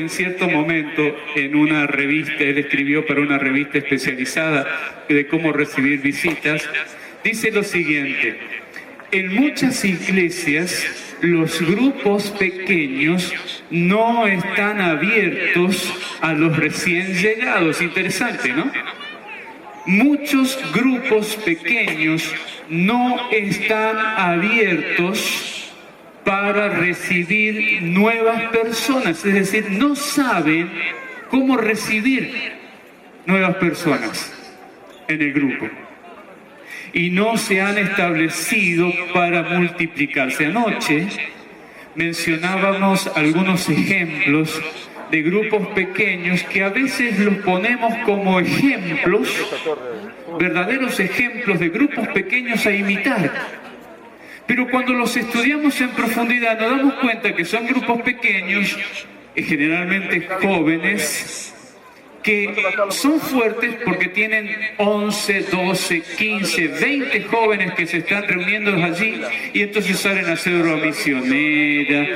en cierto momento en una revista, él escribió para una revista especializada de cómo recibir visitas, dice lo siguiente: en muchas iglesias los grupos pequeños no están abiertos a los recién llegados. Interesante, ¿no? Muchos grupos pequeños no están abiertos para recibir nuevas personas, es decir, no saben cómo recibir nuevas personas en el grupo. Y no se han establecido para multiplicarse. Anoche mencionábamos algunos ejemplos de grupos pequeños que a veces los ponemos como ejemplos, verdaderos ejemplos de grupos pequeños a imitar. Pero cuando los estudiamos en profundidad nos damos cuenta que son grupos pequeños, generalmente jóvenes, que son fuertes porque tienen 11, 12, 15, 20 jóvenes que se están reuniendo allí y entonces salen a hacer obra misionera,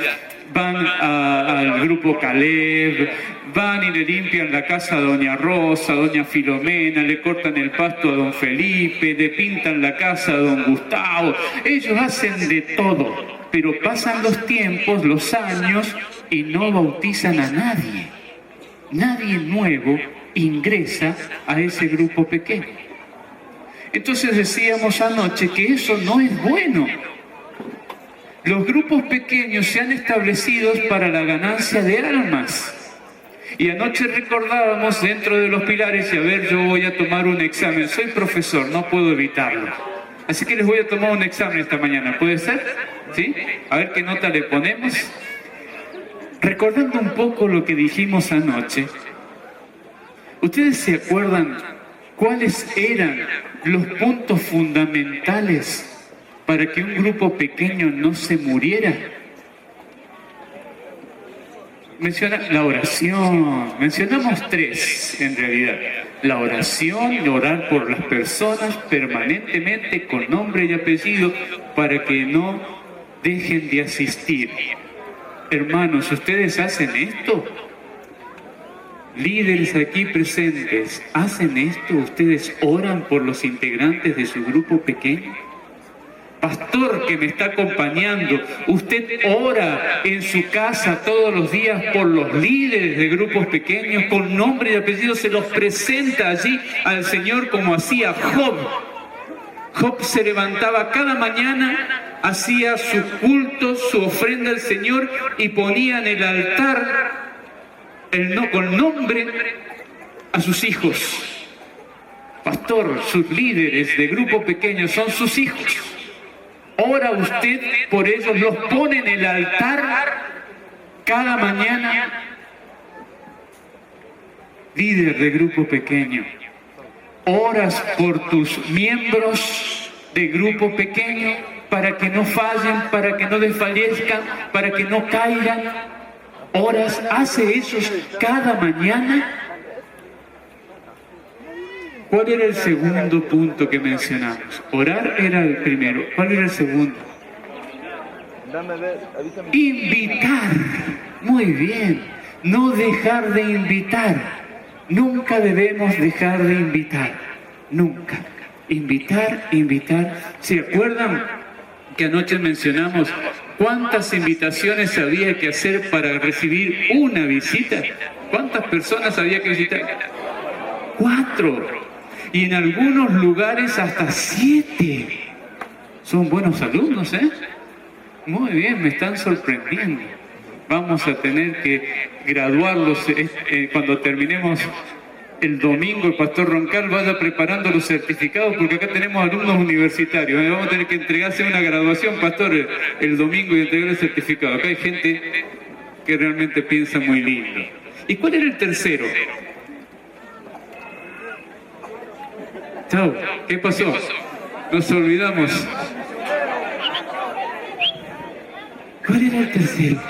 van al grupo Caleb, van y le limpian la casa a doña Rosa, a doña Filomena, le cortan el pasto a don Felipe, le pintan la casa a don Gustavo. Ellos hacen de todo, pero pasan los tiempos, los años y no bautizan a nadie. Nadie nuevo ingresa a ese grupo pequeño. Entonces decíamos anoche que eso no es bueno. Los grupos pequeños se han establecido para la ganancia de almas. Y anoche recordábamos dentro de los pilares, y a ver, yo voy a tomar un examen. Soy profesor, no puedo evitarlo. Así que les voy a tomar un examen esta mañana. ¿Puede ser? ¿Sí? A ver qué nota le ponemos. Recordando un poco lo que dijimos anoche, ¿ustedes se acuerdan cuáles eran los puntos fundamentales para que un grupo pequeño no se muriera? Menciona la oración. Mencionamos tres en realidad. La oración, orar por las personas permanentemente con nombre y apellido para que no dejen de asistir. Hermanos, ¿ustedes hacen esto? Líderes aquí presentes, ¿hacen esto? ¿Ustedes oran por los integrantes de su grupo pequeño? Pastor que me está acompañando, ¿usted ora en su casa todos los días por los líderes de grupos pequeños? Con nombre y apellido se los presenta allí al Señor como hacía Job. Job se levantaba cada mañana, hacía su culto, su ofrenda al Señor y ponía en el altar con nombre a sus hijos. Pastor, sus líderes de grupo pequeño son sus hijos. Ora usted por ellos, los pone en el altar cada mañana. Líder de grupo pequeño, oras por tus miembros de grupo pequeño para que no fallen, para que no desfallezcan, para que no caigan. Oras, hace eso cada mañana. ¿Cuál era el segundo punto que mencionamos? Orar era el primero. ¿Cuál era el segundo? Invitar. Muy bien. No dejar de invitar. Nunca debemos dejar de invitar. Nunca. Invitar, invitar. ¿Se acuerdan que anoche mencionamos cuántas invitaciones había que hacer para recibir una visita? ¿Cuántas personas había que visitar? 4. Y en algunos lugares hasta 7. Son buenos alumnos, ¿eh? Muy bien, me están sorprendiendo. Vamos a tener que graduarlos cuando terminemos el domingo. El pastor Roncal vaya preparando los certificados porque acá tenemos alumnos universitarios. Vamos a tener que entregarse una graduación, pastor, el domingo y entregar el certificado. Acá hay gente que realmente piensa muy lindo. ¿Y cuál era el tercero? Chao, ¿qué pasó? Nos olvidamos. ¿Cuál era el tercero?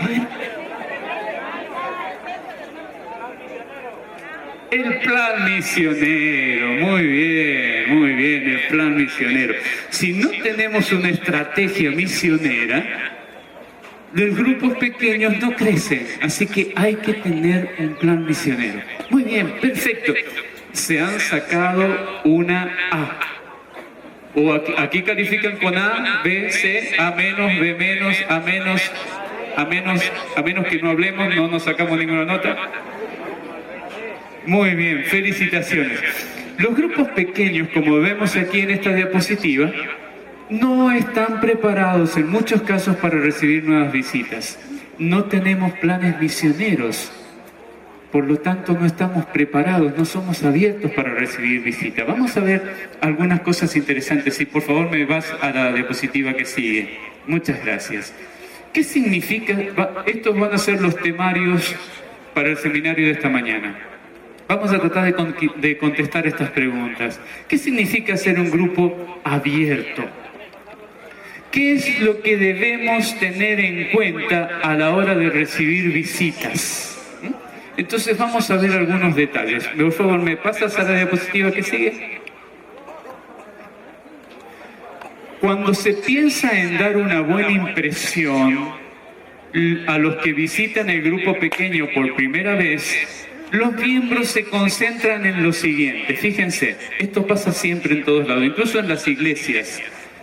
El plan misionero. Muy bien, el plan misionero. Si no tenemos una estrategia misionera, los grupos pequeños no crecen, así que hay que tener un plan misionero. Muy bien, perfecto. Se han sacado una A. O aquí califican con A, B, C, A menos, B menos, A menos, a menos que no hablemos, no nos sacamos ninguna nota. Muy bien, felicitaciones. Los grupos pequeños, como vemos aquí en esta diapositiva, no están preparados en muchos casos para recibir nuevas visitas. No tenemos planes misioneros. Por lo tanto, no estamos preparados, no somos abiertos para recibir visitas. Vamos a ver algunas cosas interesantes. Si por favor me vas a la diapositiva que sigue. Muchas gracias. ¿Qué significa? Estos van a ser los temarios para el seminario de esta mañana. Vamos a tratar de contestar estas preguntas. ¿Qué significa ser un grupo abierto? ¿Qué es lo que debemos tener en cuenta a la hora de recibir visitas? Entonces vamos a ver algunos detalles. Por favor, ¿me pasas a la diapositiva que sigue? Cuando se piensa en dar una buena impresión a los que visitan el grupo pequeño por primera vez, los miembros se concentran en lo siguiente. Fíjense, esto pasa siempre en todos lados, incluso en las iglesias.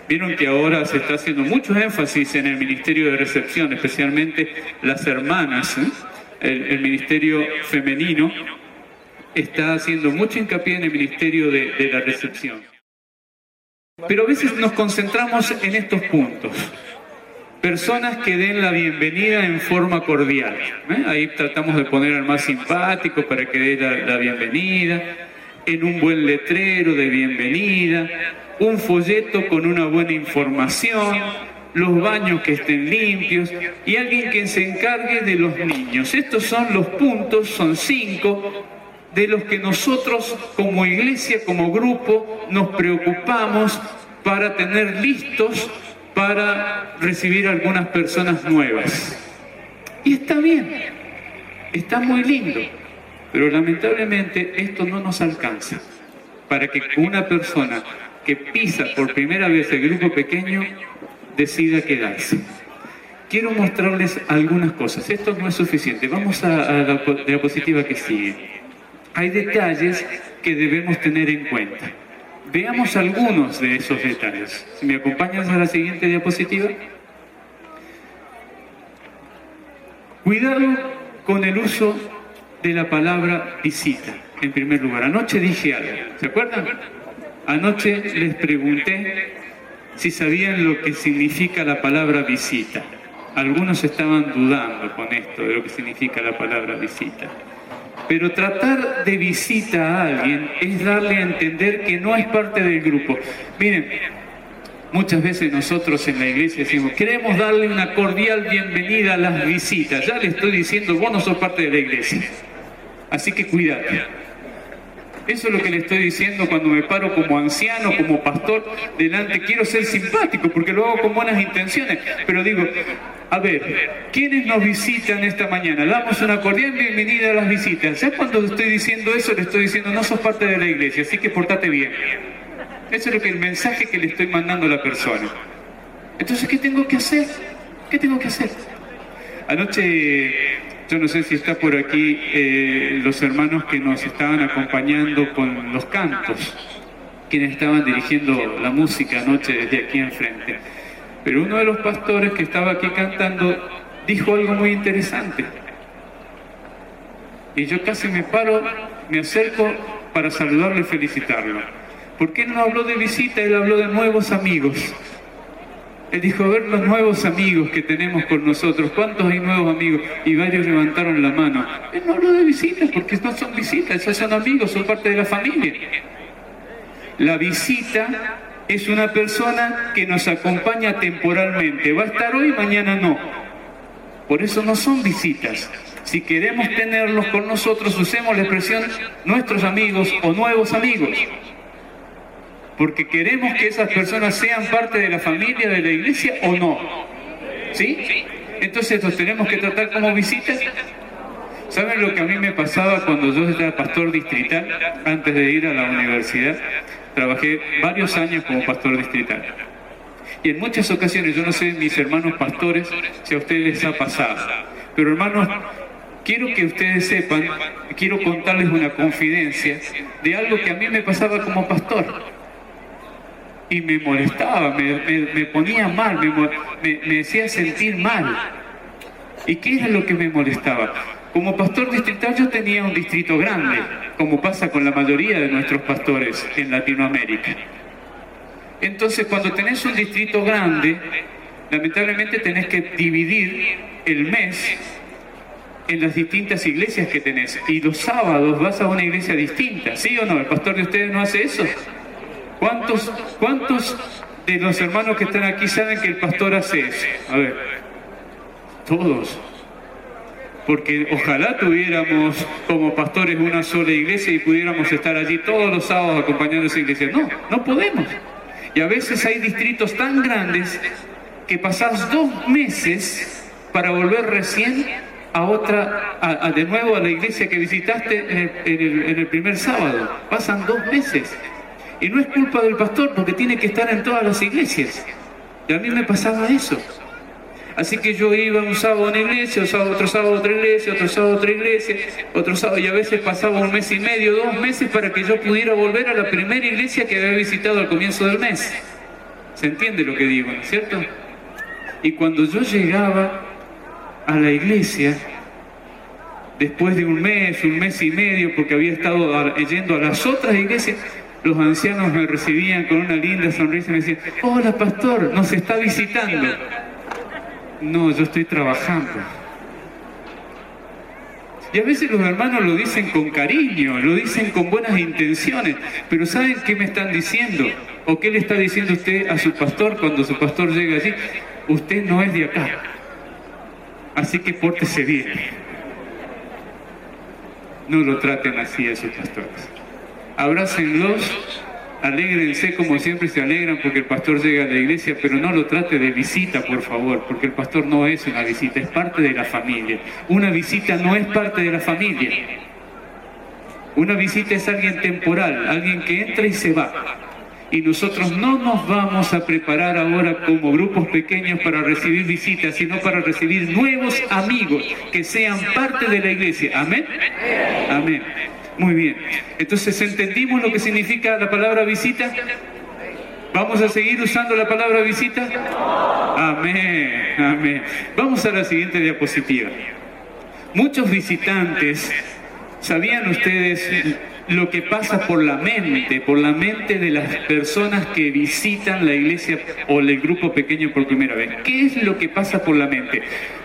Vieron que ahora se está haciendo mucho énfasis en el ministerio de recepción, especialmente las hermanas, el ministerio femenino está haciendo mucho hincapié en el ministerio de la recepción. Pero a veces nos concentramos en estos puntos. Personas que den la bienvenida en forma cordial. Ahí tratamos de poner al más simpático para que dé la bienvenida, en un buen letrero de bienvenida, un folleto con una buena información, los baños que estén limpios y alguien que se encargue de los niños. Estos son los puntos, son 5, de los que nosotros como iglesia, como grupo, nos preocupamos para tener listos para recibir a algunas personas nuevas. Y está bien, está muy lindo, pero lamentablemente esto no nos alcanza para que una persona que pisa por primera vez el grupo pequeño decida quedarse. Quiero mostrarles algunas cosas. Esto no es suficiente. Vamos a la diapositiva que sigue. Hay detalles que debemos tener en cuenta. Veamos algunos de esos detalles. Si me acompañas a la siguiente diapositiva. Cuidado con el uso de la palabra visita. En primer lugar, anoche dije algo. ¿Se acuerdan? Anoche les pregunté si sabían lo que significa la palabra visita. Algunos estaban dudando con esto de lo que significa la palabra visita. Pero tratar de visita a alguien es darle a entender que no es parte del grupo. Miren, muchas veces nosotros en la iglesia decimos, queremos darle una cordial bienvenida a las visitas. Ya le estoy diciendo, vos no sos parte de la iglesia. Así que cuídate. Eso es lo que le estoy diciendo cuando me paro como anciano, como pastor, delante. Quiero ser simpático porque lo hago con buenas intenciones. Pero digo, a ver, ¿quiénes nos visitan esta mañana? Damos una cordial bienvenida a las visitas. Ya cuando estoy diciendo eso, le estoy diciendo, no sos parte de la iglesia, así que portate bien. Eso es lo que el mensaje que le estoy mandando a la persona. Entonces, ¿qué tengo que hacer? ¿Qué tengo que hacer? Anoche, yo no sé si está por aquí los hermanos que nos estaban acompañando con los cantos, quienes estaban dirigiendo la música anoche desde aquí enfrente. Pero uno de los pastores que estaba aquí cantando dijo algo muy interesante. Y yo casi me paro, me acerco para saludarlo y felicitarlo. Porque él no habló de visita, él habló de nuevos amigos. Él dijo, a ver los nuevos amigos que tenemos con nosotros. ¿Cuántos hay nuevos amigos? Y varios levantaron la mano. Él no habló de visitas porque no son visitas, esos son amigos, son parte de la familia. La visita es una persona que nos acompaña temporalmente. Va a estar hoy, mañana no. Por eso no son visitas. Si queremos tenerlos con nosotros, usemos la expresión nuestros amigos o nuevos amigos. Porque queremos que esas personas sean parte de la familia de la iglesia o no. ¿Sí? Entonces los tenemos que tratar como visitas. ¿Saben lo que a mí me pasaba cuando yo era pastor distrital? Antes de ir a la universidad, trabajé varios años como pastor distrital. Y en muchas ocasiones, yo no sé, mis hermanos pastores, si a ustedes les ha pasado, pero hermanos, quiero que ustedes sepan, quiero contarles una confidencia de algo que a mí me pasaba como pastor. Y me molestaba, me ponía mal, me hacía sentir mal. ¿Y qué era lo que me molestaba? Como pastor distrital yo tenía un distrito grande, como pasa con la mayoría de nuestros pastores en Latinoamérica. Entonces, cuando tenés un distrito grande, lamentablemente tenés que dividir el mes en las distintas iglesias que tenés. Y los sábados vas a una iglesia distinta, ¿sí o no? ¿El pastor de ustedes no hace eso? ¿Cuántos de los hermanos que están aquí saben que el pastor hace eso? A ver, todos. Porque ojalá tuviéramos como pastores una sola iglesia y pudiéramos estar allí todos los sábados acompañando a esa iglesia. No, no podemos. Y a veces hay distritos tan grandes que pasás 2 meses para volver recién a otra, de nuevo a la iglesia que visitaste en el primer sábado. Pasan 2 meses. Y no es culpa del pastor porque tiene que estar en todas las iglesias. Y a mí me pasaba eso. Así que yo iba un sábado a una iglesia, otro sábado a otra iglesia, otro sábado a otra iglesia, otro sábado, y a veces pasaba 1 mes y medio, 2 meses para que yo pudiera volver a la primera iglesia que había visitado al comienzo del mes. ¿Se entiende lo que digo, no es cierto? Y cuando yo llegaba a la iglesia, después de 1 mes y medio, porque había estado yendo a las otras iglesias, los ancianos me recibían con una linda sonrisa y me decían: hola pastor, nos está visitando. No, yo estoy trabajando. Y a veces los hermanos lo dicen con cariño, lo dicen con buenas intenciones, pero ¿saben qué me están diciendo? ¿O qué le está diciendo usted a su pastor cuando su pastor llega allí? Usted no es de acá, así que pórtese bien. No lo traten así a sus pastores. Abrácenlos, alégrense como siempre se alegran porque el pastor llega a la iglesia, pero no lo trate de visita, por favor, porque el pastor no es una visita, es parte de la familia. Una visita no es parte de la familia. Una visita es alguien temporal, alguien que entra y se va. Y nosotros no nos vamos a preparar ahora como grupos pequeños para recibir visitas, sino para recibir nuevos amigos que sean parte de la iglesia. ¿Amén? Amén. Muy bien. Entonces, ¿entendimos lo que significa la palabra visita? ¿Vamos a seguir usando la palabra visita? Amén, amén. Vamos a la siguiente diapositiva. Muchos visitantes, ¿sabían ustedes lo que pasa por la mente de las personas que visitan la iglesia o el grupo pequeño por primera vez? ¿Qué es lo que pasa por la mente?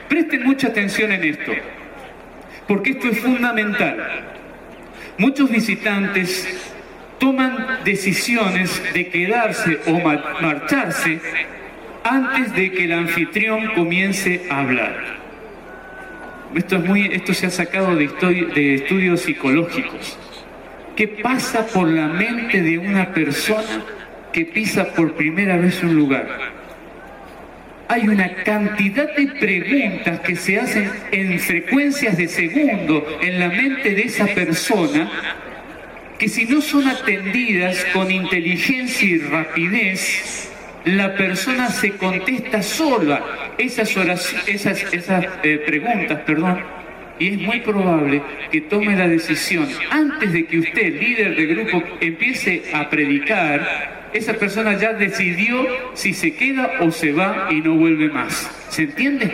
Presten mucha atención en esto, porque esto es fundamental. Muchos visitantes toman decisiones de quedarse o marcharse antes de que el anfitrión comience a hablar. Esto se ha sacado de estudios psicológicos. ¿Qué pasa por la mente de una persona que pisa por primera vez un lugar? Hay una cantidad de preguntas que se hacen en frecuencias de segundo en la mente de esa persona que, si no son atendidas con inteligencia y rapidez, la persona se contesta sola esas preguntas, y es muy probable que tome la decisión antes de que usted, líder de grupo, empiece a predicar. Esa persona ya decidió si se queda o se va y no vuelve más. ¿Se entiende?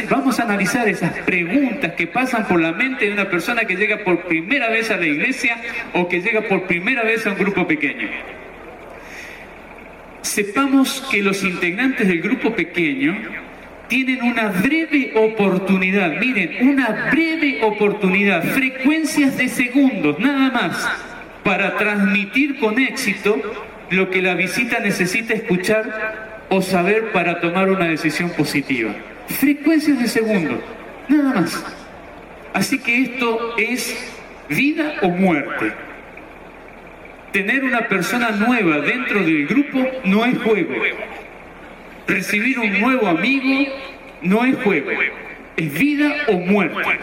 Vamos a analizar esas preguntas que pasan por la mente de una persona que llega por primera vez a la iglesia o que llega por primera vez a un grupo pequeño. Sepamos que los integrantes del grupo pequeño tienen una breve oportunidad, miren, una breve oportunidad, frecuencias de segundos, nada más, para transmitir con éxito lo que la visita necesita escuchar o saber para tomar una decisión positiva. Frecuencias de segundos, nada más. Así que esto es vida o muerte. Tener una persona nueva dentro del grupo no es juego. Recibir un nuevo amigo no es juego. Es vida o muerte.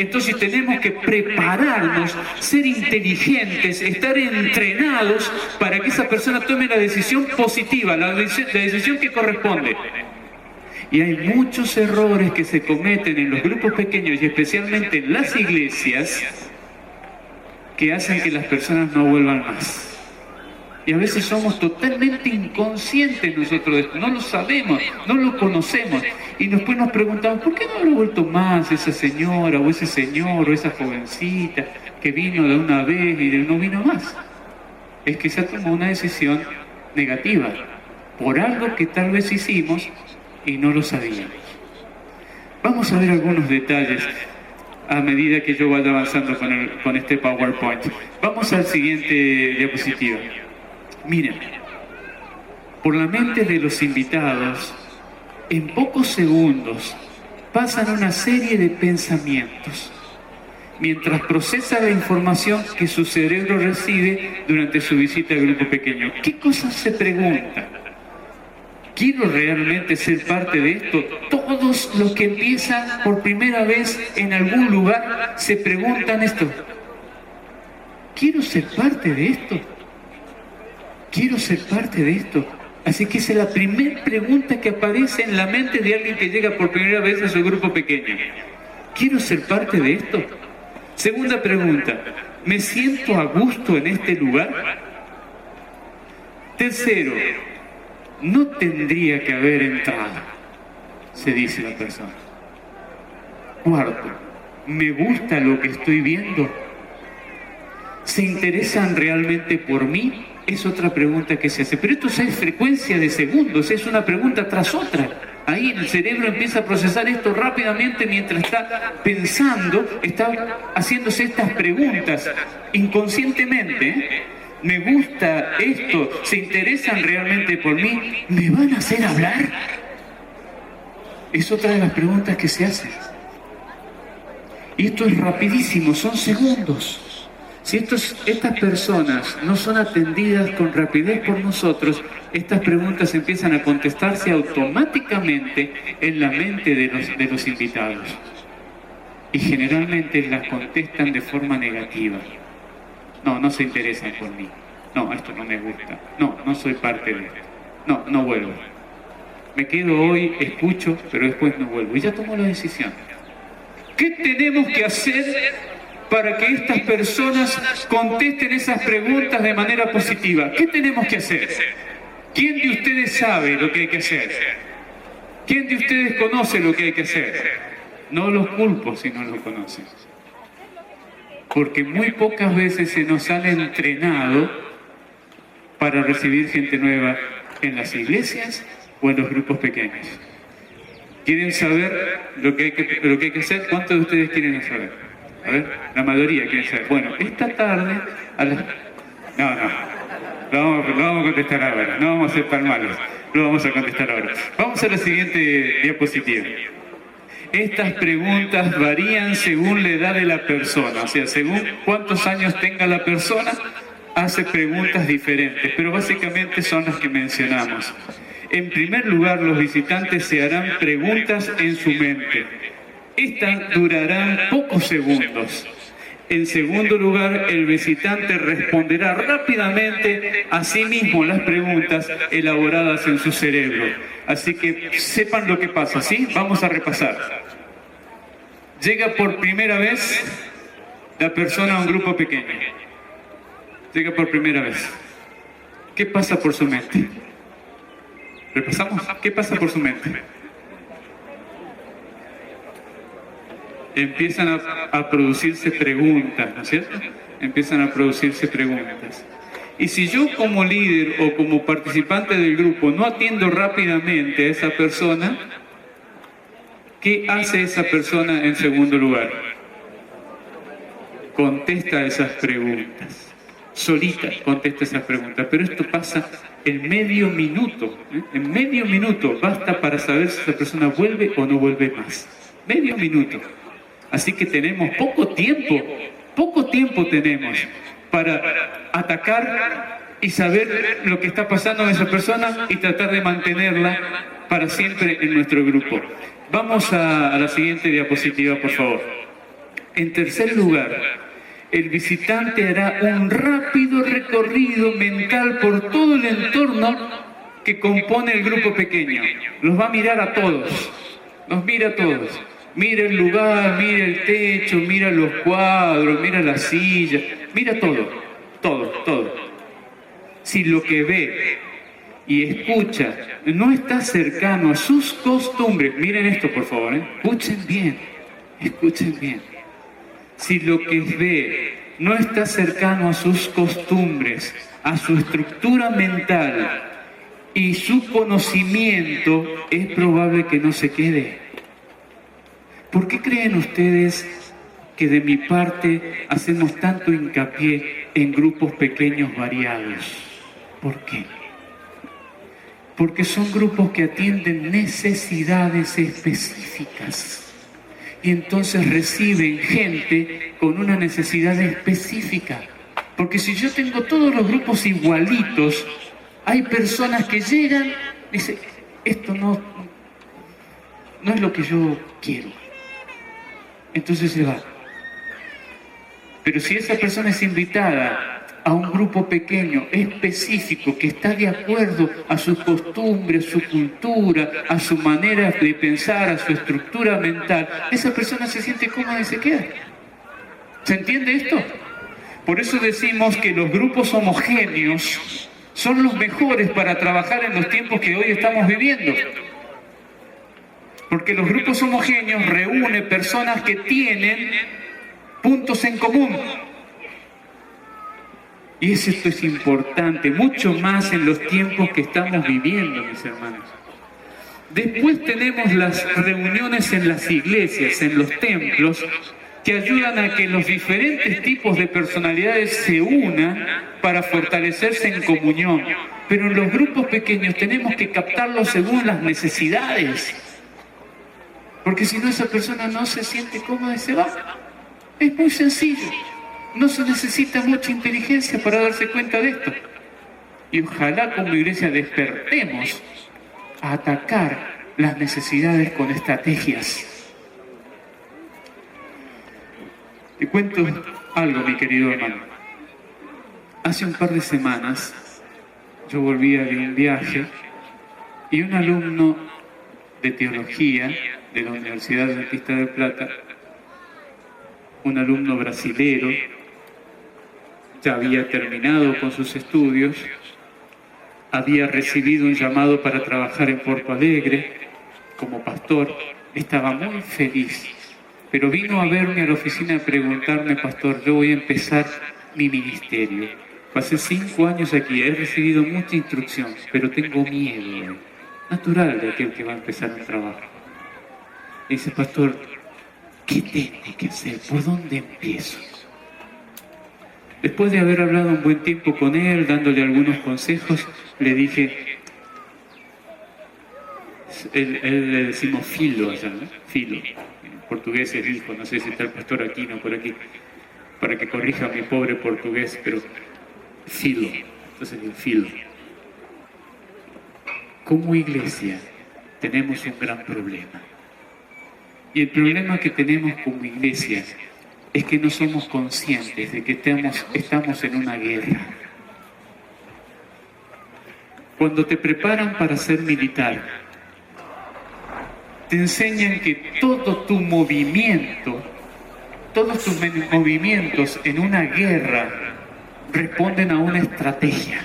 Entonces tenemos que prepararnos, ser inteligentes, estar entrenados para que esa persona tome la decisión positiva, la decisión que corresponde. Y hay muchos errores que se cometen en los grupos pequeños y especialmente en las iglesias que hacen que las personas no vuelvan más. Y a veces somos totalmente inconscientes nosotros de esto, no lo sabemos, no lo conocemos. Y después nos preguntamos, ¿por qué no habrá vuelto más esa señora o ese señor o esa jovencita que vino de una vez y no vino más? Es que se tomó una decisión negativa por algo que tal vez hicimos y no lo sabíamos. Vamos a ver algunos detalles a medida que yo vaya avanzando con este PowerPoint. Vamos al siguiente diapositiva. Miren, por la mente de los invitados, en pocos segundos pasan una serie de pensamientos mientras procesa la información que su cerebro recibe durante su visita al grupo pequeño. ¿Qué cosas se preguntan? ¿Quiero realmente ser parte de esto? Todos los que empiezan por primera vez en algún lugar se preguntan esto. ¿Quiero ser parte de esto? ¿Quiero ser parte de esto? Así que esa es la primera pregunta que aparece en la mente de alguien que llega por primera vez a su grupo pequeño. ¿Quiero ser parte de esto? Segunda pregunta, ¿me siento a gusto en este lugar? Tercero, no tendría que haber entrado, se dice la persona. Cuarto, ¿me gusta lo que estoy viendo? ¿Se interesan realmente por mí? Es otra pregunta que se hace. Pero esto es frecuencia de segundos, es una pregunta tras otra. Ahí el cerebro empieza a procesar esto rápidamente mientras está pensando, está haciéndose estas preguntas inconscientemente. ¿Me gusta esto? ¿Se interesan realmente por mí? ¿Me van a hacer hablar? Es otra de las preguntas que se hacen. Y esto es rapidísimo, son segundos. Si estas personas no son atendidas con rapidez por nosotros, estas preguntas empiezan a contestarse automáticamente en la mente de los invitados. Y generalmente las contestan de forma negativa. No se interesan por mí. No, esto no me gusta. No soy parte de esto. No vuelvo. Me quedo hoy, escucho, pero después no vuelvo. Y ya tomo la decisión. ¿Qué tenemos que hacer para que estas personas contesten esas preguntas de manera positiva? ¿Qué tenemos que hacer? ¿Quién de ustedes sabe lo que hay que hacer? ¿Quién de ustedes conoce lo que hay que hacer? No los culpo si no lo conocen. Porque muy pocas veces se nos han entrenado para recibir gente nueva en las iglesias o en los grupos pequeños. ¿Quieren saber lo que hay que hacer? ¿Cuántos de ustedes quieren saber? A ver, la mayoría quiere saber. Bueno, esta tarde a las... No, lo vamos a contestar ahora. No vamos a ser tan malos. Lo vamos a contestar ahora. Vamos a la siguiente diapositiva. Estas preguntas varían según la edad de la persona. O sea, según cuántos años tenga la persona, hace preguntas diferentes. Pero básicamente son las que mencionamos. En primer lugar, los visitantes se harán preguntas en su mente. Estas durarán pocos segundos. En segundo lugar, el visitante responderá rápidamente a sí mismo las preguntas elaboradas en su cerebro. Así que sepan lo que pasa, ¿sí? Vamos a repasar. Llega por primera vez la persona a un grupo pequeño. Llega por primera vez. ¿Qué pasa por su mente? ¿Repasamos? ¿Qué pasa por su mente? Empiezan a producirse preguntas, ¿no es cierto? Empiezan a producirse preguntas. Y si yo como líder o como participante del grupo no atiendo rápidamente a esa persona, ¿qué hace esa persona en segundo lugar? Contesta esas preguntas. Solita contesta esas preguntas. Pero esto pasa en medio minuto. En medio minuto basta para saber si esa persona vuelve o no vuelve más. Medio minuto. Así que tenemos poco tiempo tenemos para atacar y saber lo que está pasando en esa persona y tratar de mantenerla para siempre en nuestro grupo. Vamos a la siguiente diapositiva, por favor. En tercer lugar, el visitante hará un rápido recorrido mental por todo el entorno que compone el grupo pequeño. Los va a mirar a todos, los mira a todos. Mira el lugar, mira el techo, mira los cuadros, mira las sillas, mira todo, todo, todo. Si lo que ve y escucha no está cercano a sus costumbres, miren esto por favor, escuchen bien, escuchen bien. Si lo que ve no está cercano a sus costumbres, a su estructura mental y su conocimiento, es probable que no se quede. ¿Por qué creen ustedes que de mi parte hacemos tanto hincapié en grupos pequeños variados? ¿Por qué? Porque son grupos que atienden necesidades específicas y entonces reciben gente con una necesidad específica. Porque si yo tengo todos los grupos igualitos, hay personas que llegan y dicen, esto no es lo que yo quiero. Entonces se va. Pero si esa persona es invitada a un grupo pequeño, específico, que está de acuerdo a sus costumbres, a su cultura, a su manera de pensar, a su estructura mental, esa persona se siente cómoda y se queda. ¿Se entiende esto? Por eso decimos que los grupos homogéneos son los mejores para trabajar en los tiempos que hoy estamos viviendo. Porque los grupos homogéneos reúnen personas que tienen puntos en común. Y esto es importante, mucho más en los tiempos que estamos viviendo, mis hermanos. Después tenemos las reuniones en las iglesias, en los templos, que ayudan a que los diferentes tipos de personalidades se unan para fortalecerse en comunión. Pero en los grupos pequeños tenemos que captarlos según las necesidades. Porque si no, esa persona no se siente cómoda y se va. Es muy sencillo. No se necesita mucha inteligencia para darse cuenta de esto. Y ojalá como iglesia despertemos a atacar las necesidades con estrategias. Te cuento algo, mi querido hermano. Hace un par de semanas yo volvía de un viaje y un alumno de teología de la Universidad Adventista del Plata, un alumno brasilero, ya había terminado con sus estudios, había recibido un llamado para trabajar en Porto Alegre como pastor, estaba muy feliz, pero vino a verme a la oficina a preguntarme, pastor, yo voy a empezar mi ministerio. Pasé 5 años aquí, he recibido mucha instrucción, pero tengo miedo, natural de aquel que va a empezar un trabajo. Y dice, pastor, ¿qué tengo que hacer? ¿Por dónde empiezo? Después de haber hablado un buen tiempo con él, dándole algunos consejos, le dije, él le decimos filo allá, ¿no? Filo. En portugués es hijo, no sé si está el pastor aquí, no por aquí, para que corrija mi pobre portugués, pero filo. Entonces digo, filo. Como iglesia tenemos un gran problema. Y el problema que tenemos como iglesia es que no somos conscientes de que estamos en una guerra. Cuando te preparan para ser militar, te enseñan que todos tus movimientos en una guerra responden a una estrategia.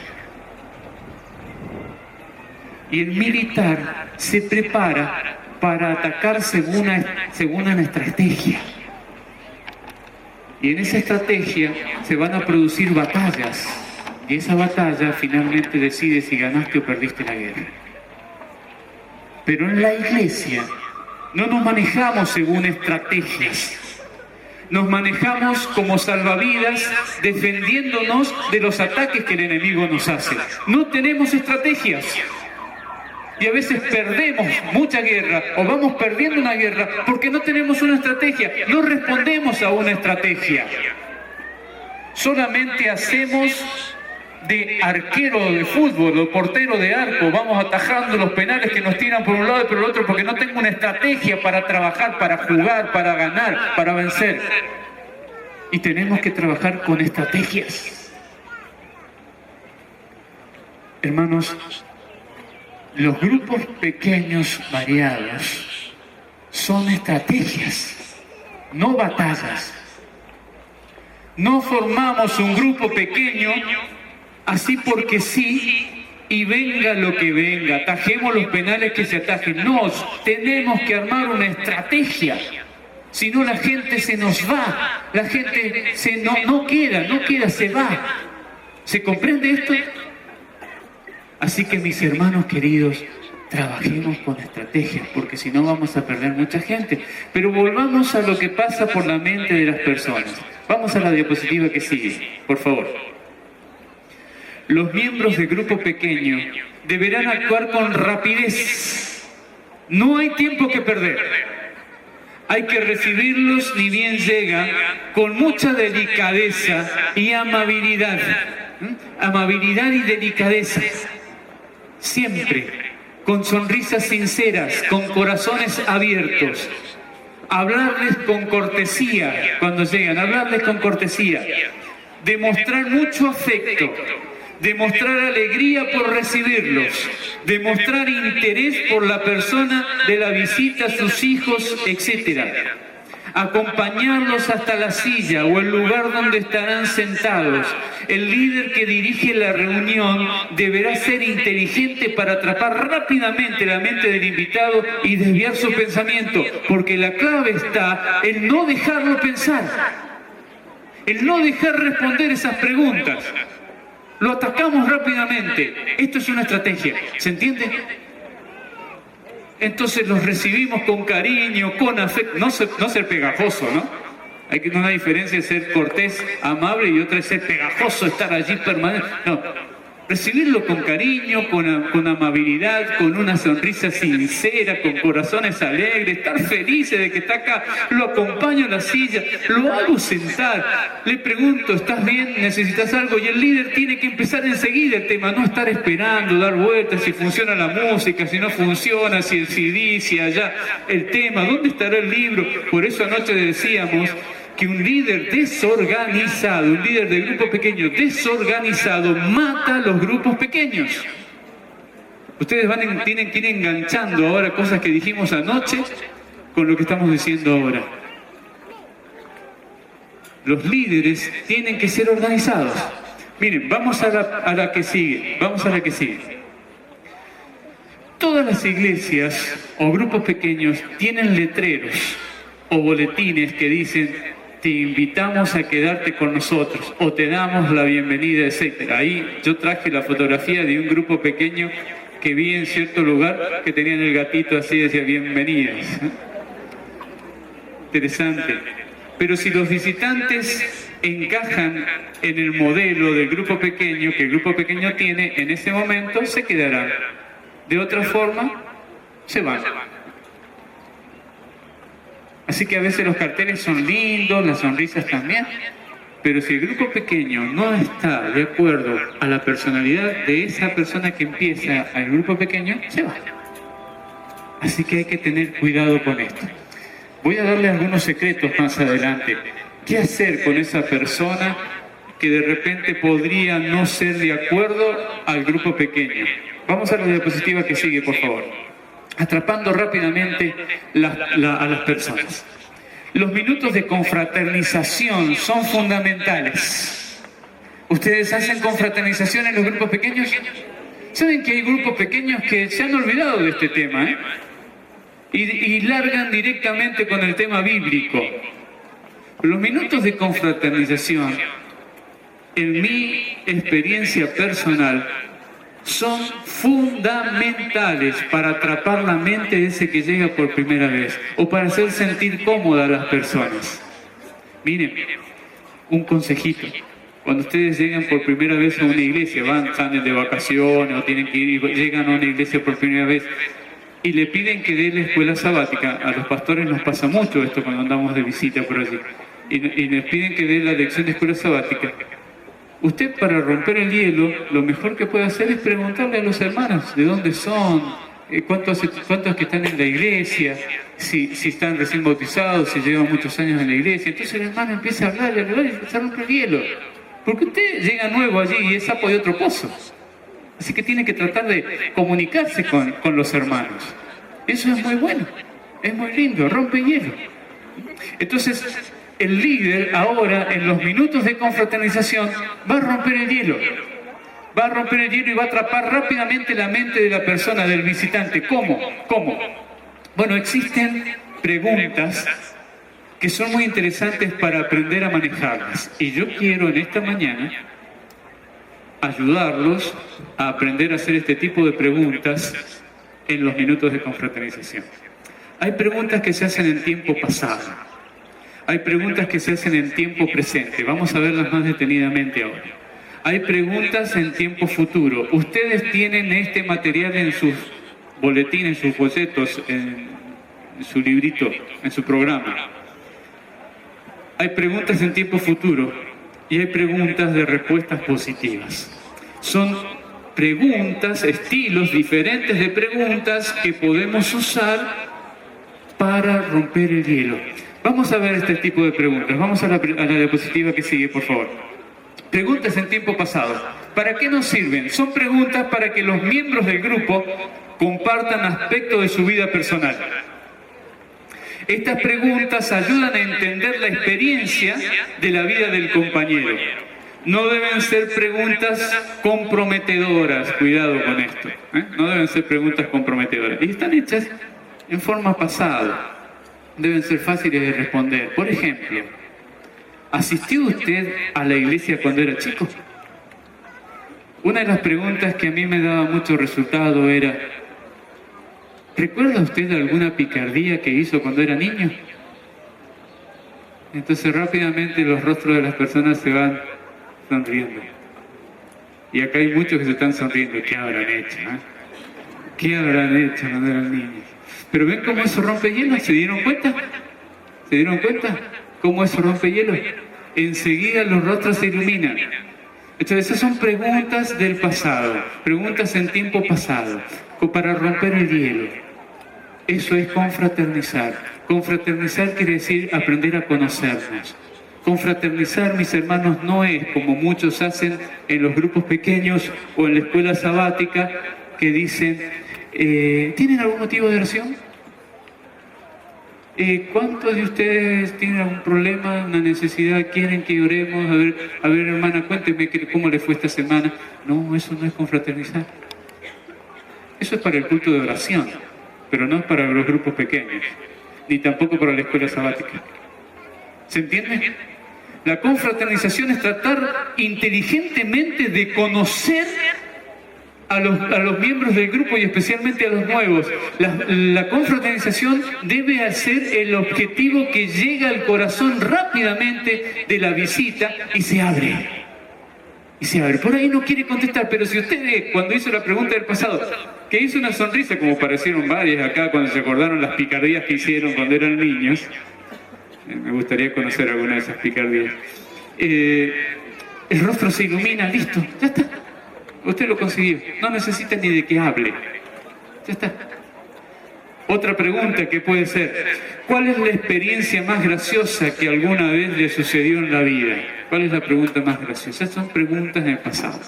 Y el militar se prepara para atacar según una estrategia. Y en esa estrategia se van a producir batallas. Y esa batalla finalmente decide si ganaste o perdiste la guerra. Pero en la iglesia no nos manejamos según estrategias. Nos manejamos como salvavidas defendiéndonos de los ataques que el enemigo nos hace. No tenemos estrategias. Y a veces perdemos mucha guerra o vamos perdiendo una guerra porque no tenemos una estrategia, no respondemos a una estrategia. Solamente hacemos de arquero de fútbol o portero de arco, vamos atajando los penales que nos tiran por un lado y por el otro porque no tengo una estrategia para trabajar, para jugar, para ganar, para vencer. y tenemos que trabajar con estrategias. Hermanos, los grupos pequeños variados son estrategias, no batallas. No formamos un grupo pequeño así porque sí y venga lo que venga, atajemos los penales que se atajen. No, tenemos que armar una estrategia. Si no, la gente se nos va, la gente no queda, se va. ¿Se comprende esto? Así que, mis hermanos queridos, trabajemos con estrategias, porque si no vamos a perder mucha gente. Pero volvamos a lo que pasa por la mente de las personas. Vamos a la diapositiva que sigue, por favor. Los miembros del grupo pequeño deberán actuar con rapidez. No hay tiempo que perder. Hay que recibirlos ni bien llegan con mucha delicadeza y amabilidad. Amabilidad y delicadeza. Siempre con sonrisas sinceras, con corazones abiertos. Hablarles con cortesía cuando llegan, hablarles con cortesía. Demostrar mucho afecto. Demostrar alegría por recibirlos, demostrar interés por la persona de la visita, sus hijos, etc. Acompañarlos hasta la silla o el lugar donde estarán sentados. El líder que dirige la reunión deberá ser inteligente para atrapar rápidamente la mente del invitado y desviar su pensamiento, porque la clave está en no dejarlo pensar, en no dejar responder esas preguntas. Lo atacamos rápidamente. Esto es una estrategia, ¿se entiende? Entonces los recibimos con cariño, con afecto, no ser pegajoso, ¿no? Hay una diferencia de ser cortés, amable, y otra es ser pegajoso, estar allí permanente. No, recibirlo con cariño, con amabilidad, con una sonrisa sincera, con corazones alegres, estar felices de que está acá. Lo acompaño a la silla, lo hago sentar, le pregunto, ¿estás bien? ¿Necesitas algo? Y el líder tiene que empezar enseguida el tema, no estar esperando, dar vueltas, si funciona la música, si no funciona, si el CD, si allá el tema, ¿dónde estará el libro? Por eso anoche decíamos que un líder desorganizado, un líder de grupo pequeño desorganizado, mata a los grupos pequeños. Ustedes tienen que ir enganchando ahora cosas que dijimos anoche con lo que estamos diciendo ahora. Los líderes tienen que ser organizados. Miren, vamos a la que sigue. Vamos a la que sigue. Todas las iglesias o grupos pequeños tienen letreros o boletines que dicen: te invitamos a quedarte con nosotros, o te damos la bienvenida, etc. Ahí yo traje la fotografía de un grupo pequeño que vi en cierto lugar que tenían el gatito así, decía bienvenidas. Interesante. Pero si los visitantes encajan en el modelo del grupo pequeño que el grupo pequeño tiene, en ese momento se quedarán. De otra forma, se van. Así que a veces los carteles son lindos, las sonrisas también, pero si el grupo pequeño no está de acuerdo a la personalidad de esa persona que empieza al grupo pequeño, se va. Así que hay que tener cuidado con esto. Voy a darle algunos secretos más adelante. ¿Qué hacer con esa persona que de repente podría no ser de acuerdo al grupo pequeño? Vamos a la diapositiva que sigue, por favor. Atrapando rápidamente a las personas. Los minutos de confraternización son fundamentales. ¿Ustedes hacen confraternización en los grupos pequeños? ¿Saben que hay grupos pequeños que se han olvidado de este tema, y largan directamente con el tema bíblico? Los minutos de confraternización, en mi experiencia personal, son fundamentales para atrapar la mente de ese que llega por primera vez o para hacer sentir cómoda a las personas. Miren, un consejito. Cuando ustedes llegan por primera vez a una iglesia, salen de vacaciones o tienen que ir y llegan a una iglesia por primera vez y le piden que dé la escuela sabática. A los pastores nos pasa mucho esto cuando andamos de visita por allí. Y les piden que dé la lección de escuela sabática. Usted, para romper el hielo, lo mejor que puede hacer es preguntarle a los hermanos de dónde son, ¿Cuántos que están en la iglesia? Si están recién bautizados, si llevan muchos años en la iglesia. Entonces el hermano empieza a hablar y se rompe el hielo. Porque usted llega nuevo allí y es sapo de otro pozo. Así que tiene que tratar de comunicarse con los hermanos. Eso es muy bueno, es muy lindo, rompe hielo. Entonces, el líder ahora, en los minutos de confraternización, va a romper el hielo. Va a romper el hielo y va a atrapar rápidamente la mente de la persona, del visitante. ¿Cómo? Bueno, existen preguntas que son muy interesantes para aprender a manejarlas. Y yo quiero en esta mañana ayudarlos a aprender a hacer este tipo de preguntas en los minutos de confraternización. Hay preguntas que se hacen en tiempo pasado. Hay preguntas que se hacen en tiempo presente. Vamos a verlas más detenidamente ahora. Hay preguntas en tiempo futuro. Ustedes tienen este material en sus boletines, en sus folletos, en su librito, en su programa. Hay preguntas en tiempo futuro y hay preguntas de respuestas positivas. Son preguntas, estilos diferentes de preguntas que podemos usar para romper el hielo. Vamos a ver este tipo de preguntas. Vamos a la diapositiva que sigue, por favor. Preguntas en tiempo pasado. ¿Para qué nos sirven? Son preguntas para que los miembros del grupo compartan aspectos de su vida personal. Estas preguntas ayudan a entender la experiencia de la vida del compañero. No deben ser preguntas comprometedoras, cuidado con esto, no deben ser preguntas comprometedoras. Y están hechas en forma pasada, deben ser fáciles de responder. Por ejemplo, ¿asistió usted a la iglesia cuando era chico? Una de las preguntas que a mí me daba mucho resultado era: ¿recuerda usted alguna picardía que hizo cuando era niño? Entonces rápidamente los rostros de las personas se van sonriendo. Y acá hay muchos que se están sonriendo. ¿Qué habrán hecho? ¿Qué habrán hecho cuando eran niños? Pero ven cómo eso rompe hielo. ¿Se dieron cuenta? ¿Se dieron cuenta cómo eso rompe hielo? Enseguida los rostros se iluminan. Entonces esas son preguntas del pasado, preguntas en tiempo pasado, para romper el hielo. Eso es confraternizar. Confraternizar quiere decir aprender a conocernos. Confraternizar, mis hermanos, no es como muchos hacen en los grupos pequeños o en la escuela sabática, que dicen, ¿tienen algún motivo de oración? ¿Cuántos de ustedes tienen algún problema, una necesidad, quieren que oremos? A ver, hermana, cuénteme cómo le fue esta semana. No, eso no es confraternizar. Eso es para el culto de oración, pero no es para los grupos pequeños, ni tampoco para la escuela sabática. ¿Se entiende? La confraternización es tratar inteligentemente de conocer a los miembros del grupo y especialmente a los nuevos. La confraternización debe ser el objetivo que llega al corazón rápidamente de la visita y se abre. Y se abre. Por ahí no quiere contestar, pero si usted ve, cuando hizo la pregunta del pasado, que hizo una sonrisa, como parecieron varias acá cuando se acordaron las picardías que hicieron cuando eran niños. Me gustaría conocer alguna de esas picardías. El rostro se ilumina, listo, ya está. Usted lo consiguió, no necesita ni de que hable. Ya está. Otra pregunta que puede ser: ¿cuál es la experiencia más graciosa que alguna vez le sucedió en la vida? ¿Cuál es la pregunta más graciosa? Son preguntas del pasado.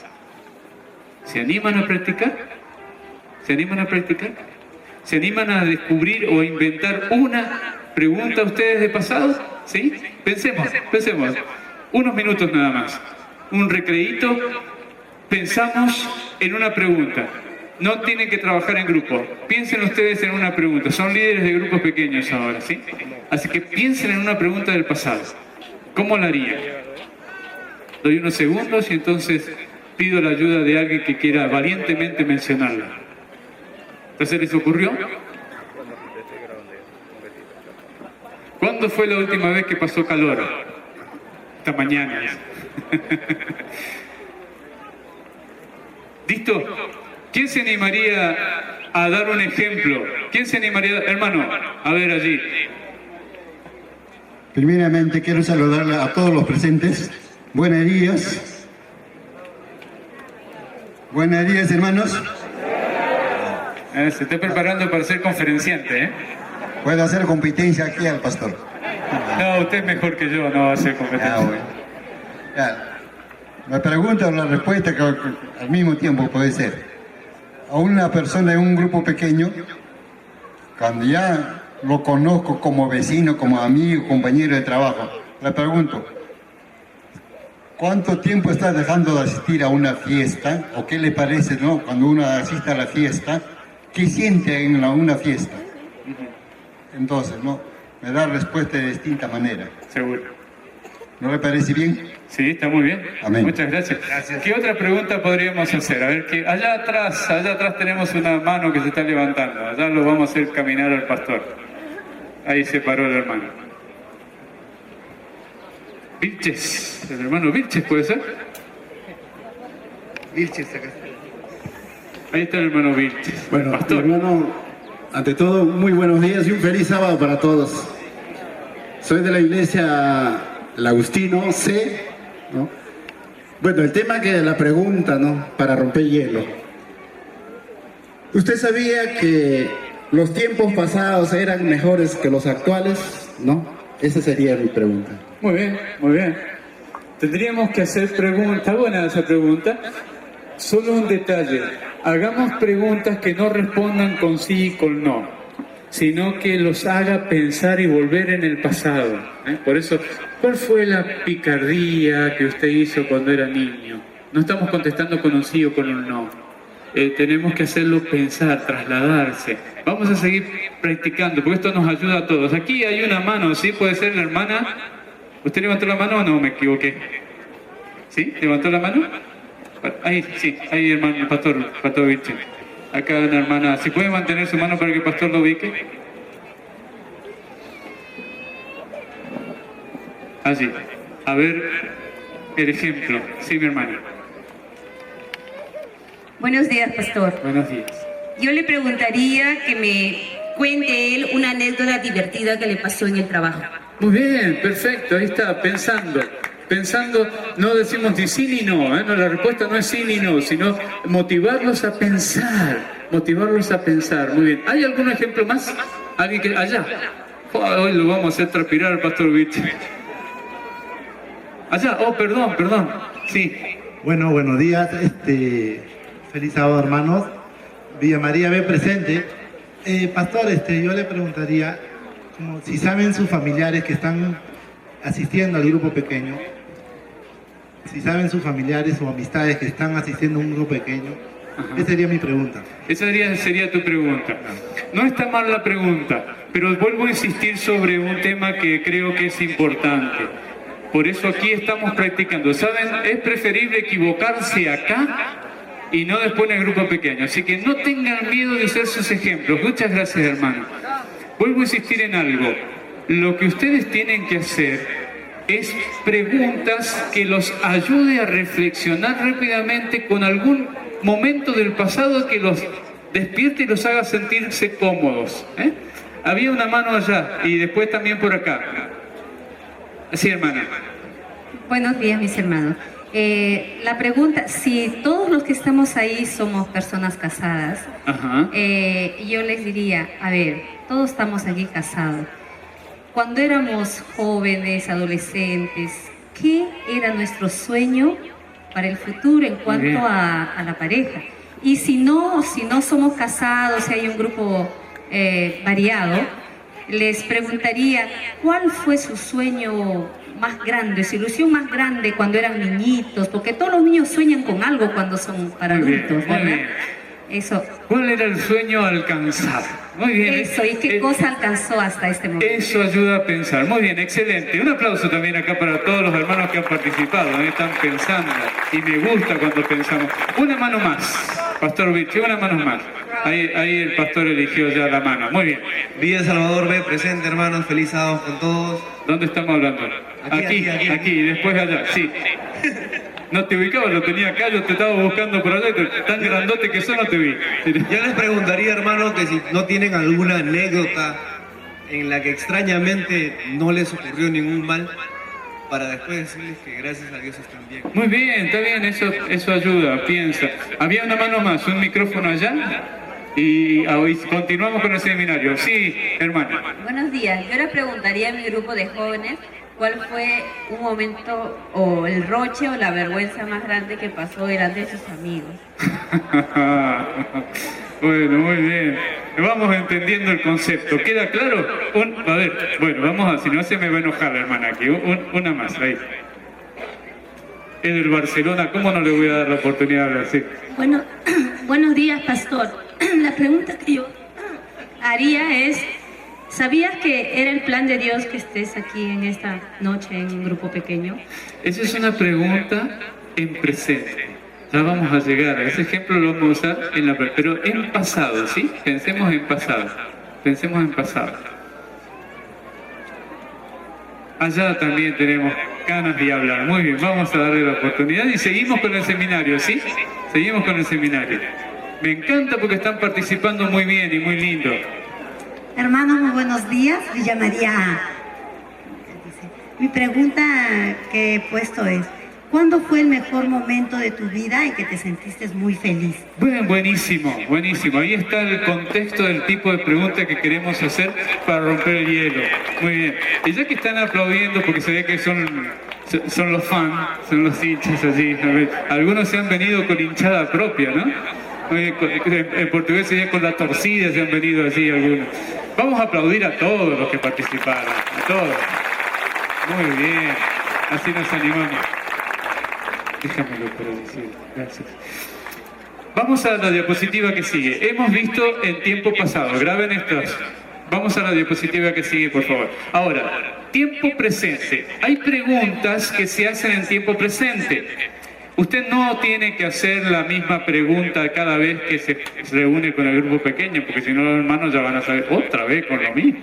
¿Se animan a practicar? ¿Se animan a practicar? ¿Se animan a descubrir o a inventar una pregunta ustedes de pasado? ¿Sí? Pensemos. Unos minutos nada más. Un recreíto. Pensamos en una pregunta. No tienen que trabajar en grupo. Piensen ustedes en una pregunta. Son líderes de grupos pequeños ahora, ¿sí? Así que piensen en una pregunta del pasado. ¿Cómo la harían? Doy unos segundos y entonces pido la ayuda de alguien que quiera valientemente mencionarla. ¿Se les ocurrió? ¿Cuándo fue la última vez que pasó calor? Esta mañana. ¿Listo? ¿Quién se animaría a dar un ejemplo? ¿Quién se animaría? Hermano, a ver allí. Primeramente quiero saludar a todos los presentes. Buenos días. Buenos días, hermanos. Se está preparando para ser conferenciante, ¿eh? Puedo hacer competencia aquí al pastor. No, usted es mejor que yo, no va a hacer competencia. Bueno. Ya. La pregunta o la respuesta que al mismo tiempo puede ser. A una persona en un grupo pequeño, cuando ya lo conozco como vecino, como amigo, compañero de trabajo, le pregunto, ¿cuánto tiempo está dejando de asistir a una fiesta? ¿O qué le parece, no? Cuando uno asiste a la fiesta, ¿qué siente en una fiesta? Entonces, ¿no? Me da respuesta de distinta manera. Seguro. ¿No le parece bien? Sí, está muy bien. Amén. Muchas gracias. ¿Qué otra pregunta podríamos hacer? A ver, que allá atrás tenemos una mano que se está levantando. Allá lo vamos a hacer caminar al pastor. Ahí se paró el hermano. Vilches, el hermano Vilches, ¿puede ser? Vilches, acá. Ahí está el hermano Vilches. Bueno, pastor. hermano, ante todo, muy buenos días y un feliz sábado para todos. Soy de la iglesia El Agustino C, ¿no? Bueno, el tema que la pregunta, ¿no? Para romper hielo. ¿Usted sabía que los tiempos pasados eran mejores que los actuales? ¿No? Esa sería mi pregunta. Muy bien, muy bien. Tendríamos que hacer preguntas, buena esa pregunta. Solo un detalle, hagamos preguntas que no respondan con sí y con no, sino que los haga pensar y volver en el pasado. Por eso, ¿cuál fue la picardía que usted hizo cuando era niño? No estamos contestando con un sí o con un no. Tenemos que hacerlo pensar, trasladarse. Vamos a seguir practicando, porque esto nos ayuda a todos. Aquí hay una mano, ¿sí? ¿Puede ser la hermana? ¿Usted levantó la mano o no? Me equivoqué. ¿Sí? ¿Levantó la mano? Ahí, sí, ahí hermano, el pastor Vilches. Acá una hermana, ¿si puede mantener su mano para que el pastor lo ubique? Allí. A ver el ejemplo. Sí, mi hermana. Buenos días, pastor. Buenos días. Yo le preguntaría que me cuente él una anécdota divertida que le pasó en el trabajo. Muy bien, perfecto, ahí está, pensando, no decimos ni sí ni no, no, la respuesta no es sí ni no, sino motivarlos a pensar, muy bien. ¿Hay algún ejemplo más? ¿Alguien que allá? Hoy lo vamos a hacer transpirar al pastor Vilches. Allá, perdón, sí. Bueno, buenos días, feliz sábado, hermanos. Villa María, ve presente. Pastor, yo le preguntaría, como si saben sus familiares que están asistiendo al grupo pequeño, si saben sus familiares o amistades que están asistiendo a un grupo pequeño. Esa sería mi pregunta. Esa sería tu pregunta. No está mal la pregunta, pero vuelvo a insistir sobre un tema que creo que es importante. Por eso aquí estamos practicando. ¿Saben? Es preferible equivocarse acá y no después en el grupo pequeño. Así que no tengan miedo de usar sus ejemplos. Muchas gracias, hermano. Vuelvo a insistir en algo. Lo que ustedes tienen que hacer es preguntas que los ayude a reflexionar rápidamente con algún momento del pasado que los despierte y los haga sentirse cómodos. Había una mano allá y después también por acá. Sí, hermana. Buenos días, mis hermanos. La pregunta, si todos los que estamos ahí somos personas casadas, yo les diría, a ver, todos estamos aquí casados. Cuando éramos jóvenes, adolescentes, ¿qué era nuestro sueño para el futuro en cuanto a la pareja? Y si no somos casados, si hay un grupo variado, les preguntaría, ¿cuál fue su sueño más grande, su ilusión más grande cuando eran niñitos? Porque todos los niños sueñan con algo cuando son para adultos, ¿verdad? Eso. ¿Cuál era el sueño a alcanzar? Muy bien. Eso, ¿y qué cosa alcanzó hasta este momento? Eso ayuda a pensar. Muy bien, excelente. Un aplauso también acá para todos los hermanos que han participado, están pensando. Y me gusta cuando pensamos. Una mano más, Pastor Vilches, una mano más. Ahí el pastor eligió ya la mano. Muy bien. Villa Salvador B, presente, hermanos. Feliz sábado con todos. ¿Dónde estamos hablando? Aquí, después allá, sí. No te ubicaba, lo tenía acá, yo te estaba buscando por allá, tan grandote que no te vi. Yo les preguntaría, hermano, que si no tienen alguna anécdota en la que extrañamente no les ocurrió ningún mal, para después decirles que gracias a Dios están bien. Muy bien, está bien, eso ayuda, piensa. Había una mano más, un micrófono allá. Y hoy continuamos con el seminario. Sí, hermana. Buenos días. Yo le preguntaría a mi grupo de jóvenes cuál fue un momento o el roche o la vergüenza más grande que pasó delante de sus amigos. Bueno, muy bien. Vamos entendiendo el concepto. ¿Queda claro? A ver, bueno, vamos a, si no se me va a enojar la hermana aquí. Una más, ahí. Es del Barcelona, ¿cómo no le voy a dar la oportunidad de hablar? Sí. Bueno, buenos días, pastor. La pregunta que yo haría es, ¿sabías que era el plan de Dios que estés aquí en esta noche en un grupo pequeño? Esa es una pregunta en presente. Ya vamos a llegar, ese ejemplo lo vamos a usar pero en pasado, ¿sí? Pensemos en pasado. Pensemos en pasado. Allá también tenemos ganas de hablar. Muy bien, vamos a darle la oportunidad y seguimos con el seminario, ¿sí? Seguimos con el seminario. Me encanta porque están participando muy bien y muy lindo. Hermanos, muy buenos días. Villa María. Mi pregunta que he puesto es, ¿cuándo fue el mejor momento de tu vida en que te sentiste muy feliz? Buenísimo, buenísimo. Ahí está el contexto del tipo de pregunta que queremos hacer para romper el hielo. Muy bien. Y ya que están aplaudiendo, porque se ve que son los fans, son los hinchas allí. Algunos se han venido con hinchada propia, ¿no? En portugués sería con la torcida, se han venido así algunos. Vamos a aplaudir a todos los que participaron, a todos. Muy bien, así nos animamos. Déjamelo para decir, gracias. Vamos a la diapositiva que sigue. Hemos visto en tiempo pasado, graben estas. Vamos a la diapositiva que sigue, por favor. Ahora, tiempo presente. Hay preguntas que se hacen en tiempo presente. Usted no tiene que hacer la misma pregunta cada vez que se reúne con el grupo pequeño, porque si no los hermanos ya van a saber otra vez con lo mismo.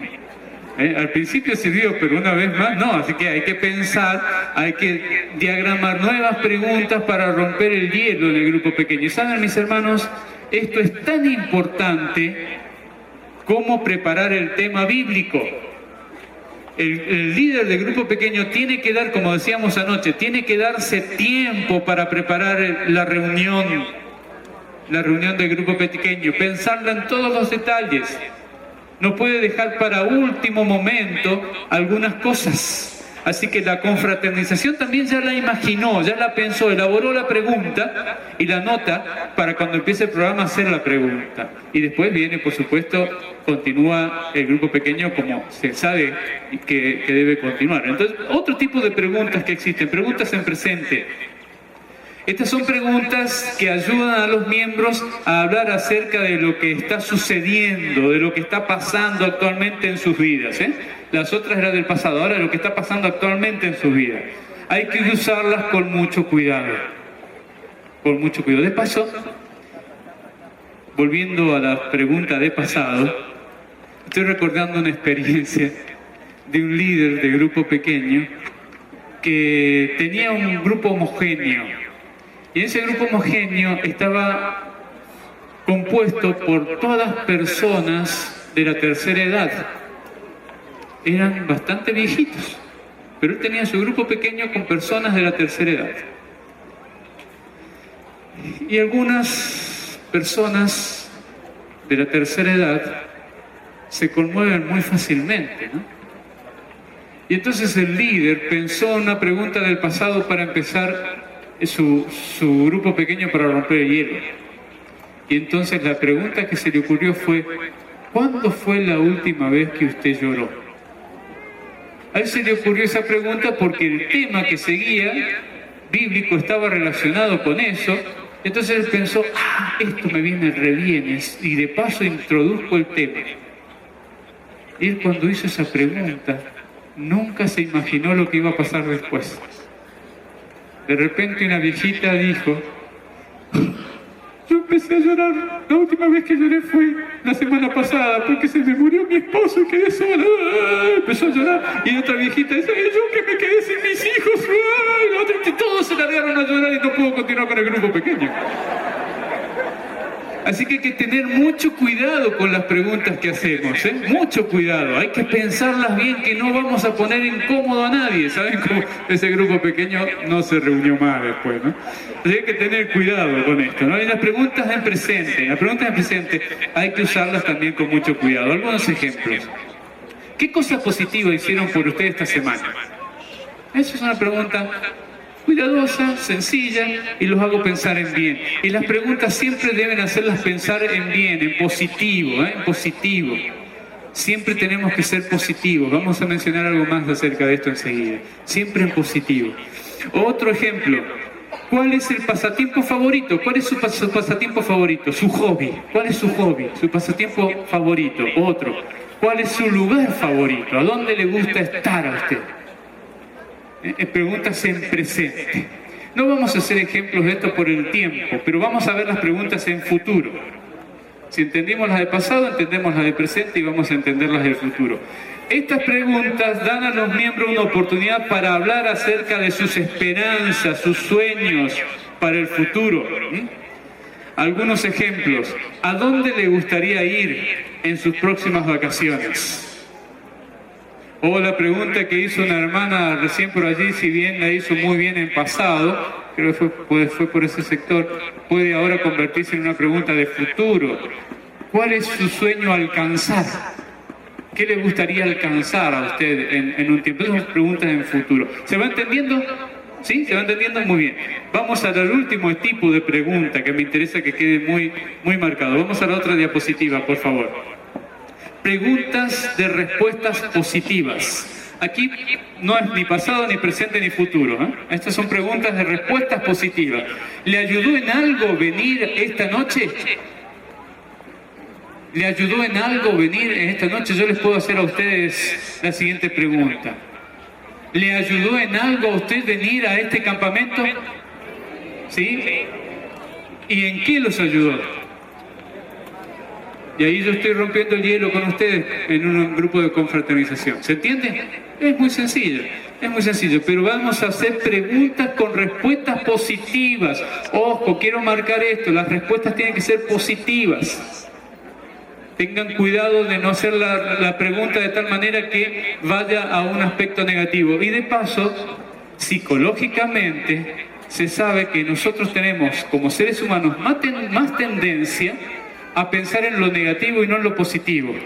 Al principio sirvió, pero una vez más no, así que hay que pensar, hay que diagramar nuevas preguntas para romper el hielo en el grupo pequeño. Y saben, mis hermanos, esto es tan importante como preparar el tema bíblico. El líder del grupo pequeño tiene que dar, como decíamos anoche, tiene que darse tiempo para preparar la reunión del grupo pequeño, pensarla en todos los detalles. No puede dejar para último momento algunas cosas. Así que la confraternización también ya la imaginó, ya la pensó, elaboró la pregunta y la nota para cuando empiece el programa hacer la pregunta. Y después viene, por supuesto, continúa el grupo pequeño como se sabe que debe continuar. Entonces, otro tipo de preguntas que existen, preguntas en presente. Estas son preguntas que ayudan a los miembros a hablar acerca de lo que está sucediendo, de lo que está pasando actualmente en sus vidas. Las otras eran del pasado, ahora lo que está pasando actualmente en sus vidas. Hay que usarlas con mucho cuidado. Con mucho cuidado. De paso, volviendo a la pregunta de pasado, estoy recordando una experiencia de un líder de grupo pequeño que tenía un grupo homogéneo. Y ese grupo homogéneo estaba compuesto por todas personas de la tercera edad. Eran bastante viejitos, pero él tenía su grupo pequeño con personas de la tercera edad. Y algunas personas de la tercera edad se conmueven muy fácilmente, ¿no? Y entonces el líder pensó en una pregunta del pasado para empezar su grupo pequeño para romper el hielo. Y entonces la pregunta que se le ocurrió fue: ¿cuándo fue la última vez que usted lloró? A él se le ocurrió esa pregunta porque el tema que seguía, bíblico, estaba relacionado con eso. Entonces él pensó, esto me viene re bien, y de paso introdujo el tema. Y él, cuando hizo esa pregunta, nunca se imaginó lo que iba a pasar después. De repente una viejita dijo: yo empecé a llorar, la última vez que lloré fue la semana pasada porque se me murió mi esposo y quedé sola. Empezó a llorar. Y otra viejita dice: yo que me quedé sin mis hijos. Y la otra, y todos se largaron a llorar y no pudo continuar con el grupo pequeño. Así que hay que tener mucho cuidado con las preguntas que hacemos, ¿eh? Mucho cuidado, hay que pensarlas bien, que no vamos a poner incómodo a nadie. ¿Saben cómo ese grupo pequeño no se reunió más después, ¿no? Así que hay que tener cuidado con esto, ¿no? Y las preguntas en presente hay que usarlas también con mucho cuidado. Algunos ejemplos. ¿Qué cosa positiva hicieron por usted esta semana? Esa es una pregunta cuidadosa, sencilla, y los hago pensar en bien. Y las preguntas siempre deben hacerlas pensar en bien, en positivo, ¿eh? En positivo. Siempre tenemos que ser positivos. Vamos a mencionar algo más acerca de esto enseguida. Siempre en positivo. Otro ejemplo. ¿Cuál es el pasatiempo favorito? ¿Cuál es su pasatiempo favorito? Su hobby. ¿Cuál es su hobby? Su pasatiempo favorito. Otro. ¿Cuál es su lugar favorito? ¿A dónde le gusta estar a usted? Preguntas en presente. No vamos a hacer ejemplos de esto por el tiempo, pero vamos a ver las preguntas en futuro. Si entendimos las de pasado, entendemos las de presente y vamos a entender las del futuro. Estas preguntas dan a los miembros una oportunidad para hablar acerca de sus esperanzas, sus sueños para el futuro. Algunos ejemplos. ¿A dónde le gustaría ir en sus próximas vacaciones? O la pregunta que hizo una hermana recién por allí, si bien la hizo muy bien en pasado, creo que fue por ese sector, puede ahora convertirse en una pregunta de futuro. ¿Cuál es su sueño alcanzar? ¿Qué le gustaría alcanzar a usted en un tiempo? Esas son preguntas en futuro. ¿Se va entendiendo? ¿Sí? ¿Se va entendiendo? Muy bien. Vamos al último tipo de pregunta que me interesa que quede muy marcado. Vamos a la otra diapositiva, por favor. Preguntas de respuestas positivas. Aquí no es ni pasado, ni presente, ni futuro, ¿eh? Estas son preguntas de respuestas positivas. ¿Le ayudó en algo venir esta noche? ¿Le ayudó en algo venir esta noche? Yo les puedo hacer a ustedes la siguiente pregunta. ¿Le ayudó en algo a usted venir a este campamento? ¿Sí? ¿Y en qué los ayudó? Y ahí yo estoy rompiendo el hielo con ustedes en un grupo de confraternización. ¿Se entiende? Es muy sencillo, pero vamos a hacer preguntas con respuestas positivas. Ojo, quiero marcar esto, las respuestas tienen que ser positivas. Tengan cuidado de no hacer la pregunta de tal manera que vaya a un aspecto negativo. Y de paso, psicológicamente, se sabe que nosotros tenemos, como seres humanos, más tendencia a pensar en lo negativo y no en lo positivo.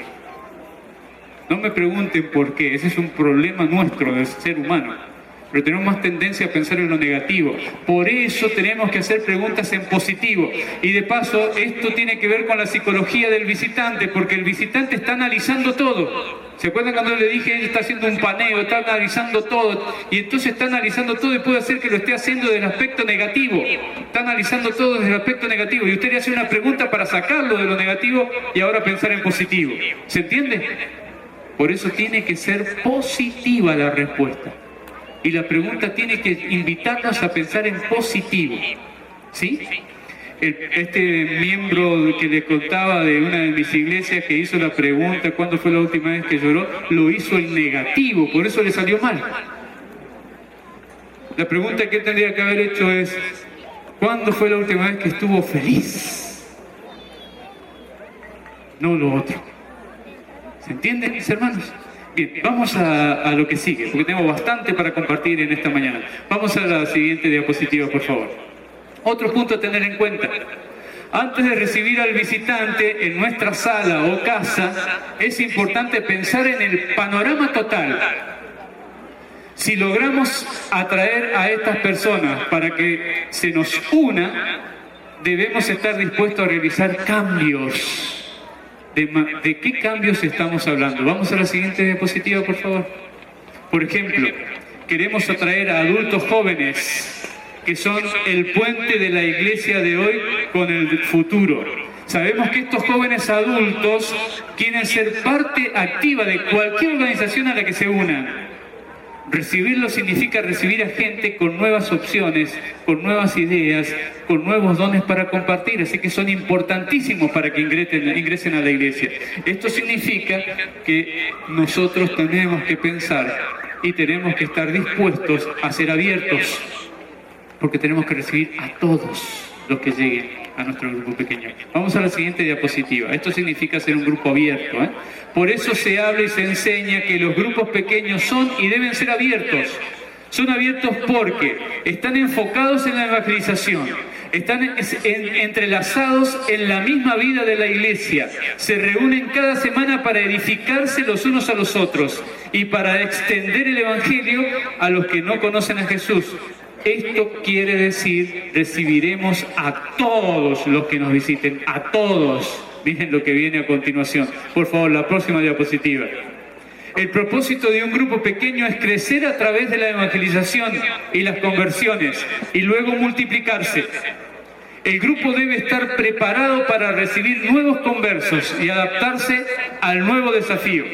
No me pregunten por qué, ese es un problema nuestro del ser humano, pero tenemos más tendencia a pensar en lo negativo. Por eso tenemos que hacer preguntas en positivo. Y de paso, esto tiene que ver con la psicología del visitante, porque el visitante está analizando todo. ¿Se acuerdan cuando le dije, él está haciendo un paneo, está analizando todo? Y entonces está analizando todo y puede hacer que lo esté haciendo desde el aspecto negativo. Está analizando todo desde el aspecto negativo. Y usted le hace una pregunta para sacarlo de lo negativo y ahora pensar en positivo. ¿Se entiende? Por eso tiene que ser positiva la respuesta. Y la pregunta tiene que invitarnos a pensar en positivo. ¿Sí? Este miembro que les contaba de una de mis iglesias que hizo la pregunta ¿cuándo fue la última vez que lloró? Lo hizo en negativo, por eso le salió mal. La pregunta que él tendría que haber hecho es ¿cuándo fue la última vez que estuvo feliz? No lo otro. ¿Se entienden, mis hermanos? Bien, vamos a lo que sigue, porque tengo bastante para compartir en esta mañana. Vamos a la siguiente diapositiva, por favor. Otro punto a tener en cuenta. Antes de recibir al visitante en nuestra sala o casa, es importante pensar en el panorama total. Si logramos atraer a estas personas para que se nos una, debemos estar dispuestos a realizar cambios. ¿De qué cambios estamos hablando? Vamos a la siguiente diapositiva, por favor. Por ejemplo, queremos atraer a adultos jóvenes que son el puente de la iglesia de hoy con el futuro. Sabemos que estos jóvenes adultos quieren ser parte activa de cualquier organización a la que se unan. Recibirlo significa recibir a gente con nuevas opciones, con nuevas ideas, con nuevos dones para compartir, así que son importantísimos para que ingresen a la iglesia. Esto significa que nosotros tenemos que pensar y tenemos que estar dispuestos a ser abiertos, porque tenemos que recibir a todos los que lleguen. a nuestro grupo pequeño. Vamos a la siguiente diapositiva. Esto significa ser un grupo abierto, ¿eh? Por eso se habla y se enseña que los grupos pequeños son y deben ser abiertos. Son abiertos porque están enfocados en la evangelización, están entrelazados en la misma vida de la iglesia, se reúnen cada semana para edificarse los unos a los otros y para extender el evangelio a los que no conocen a Jesús. Esto quiere decir, recibiremos a todos los que nos visiten, a todos. Miren lo que viene a continuación. Por favor, la próxima diapositiva. El propósito de un grupo pequeño es crecer a través de la evangelización y las conversiones y luego multiplicarse. El grupo debe estar preparado para recibir nuevos conversos y adaptarse al nuevo desafío.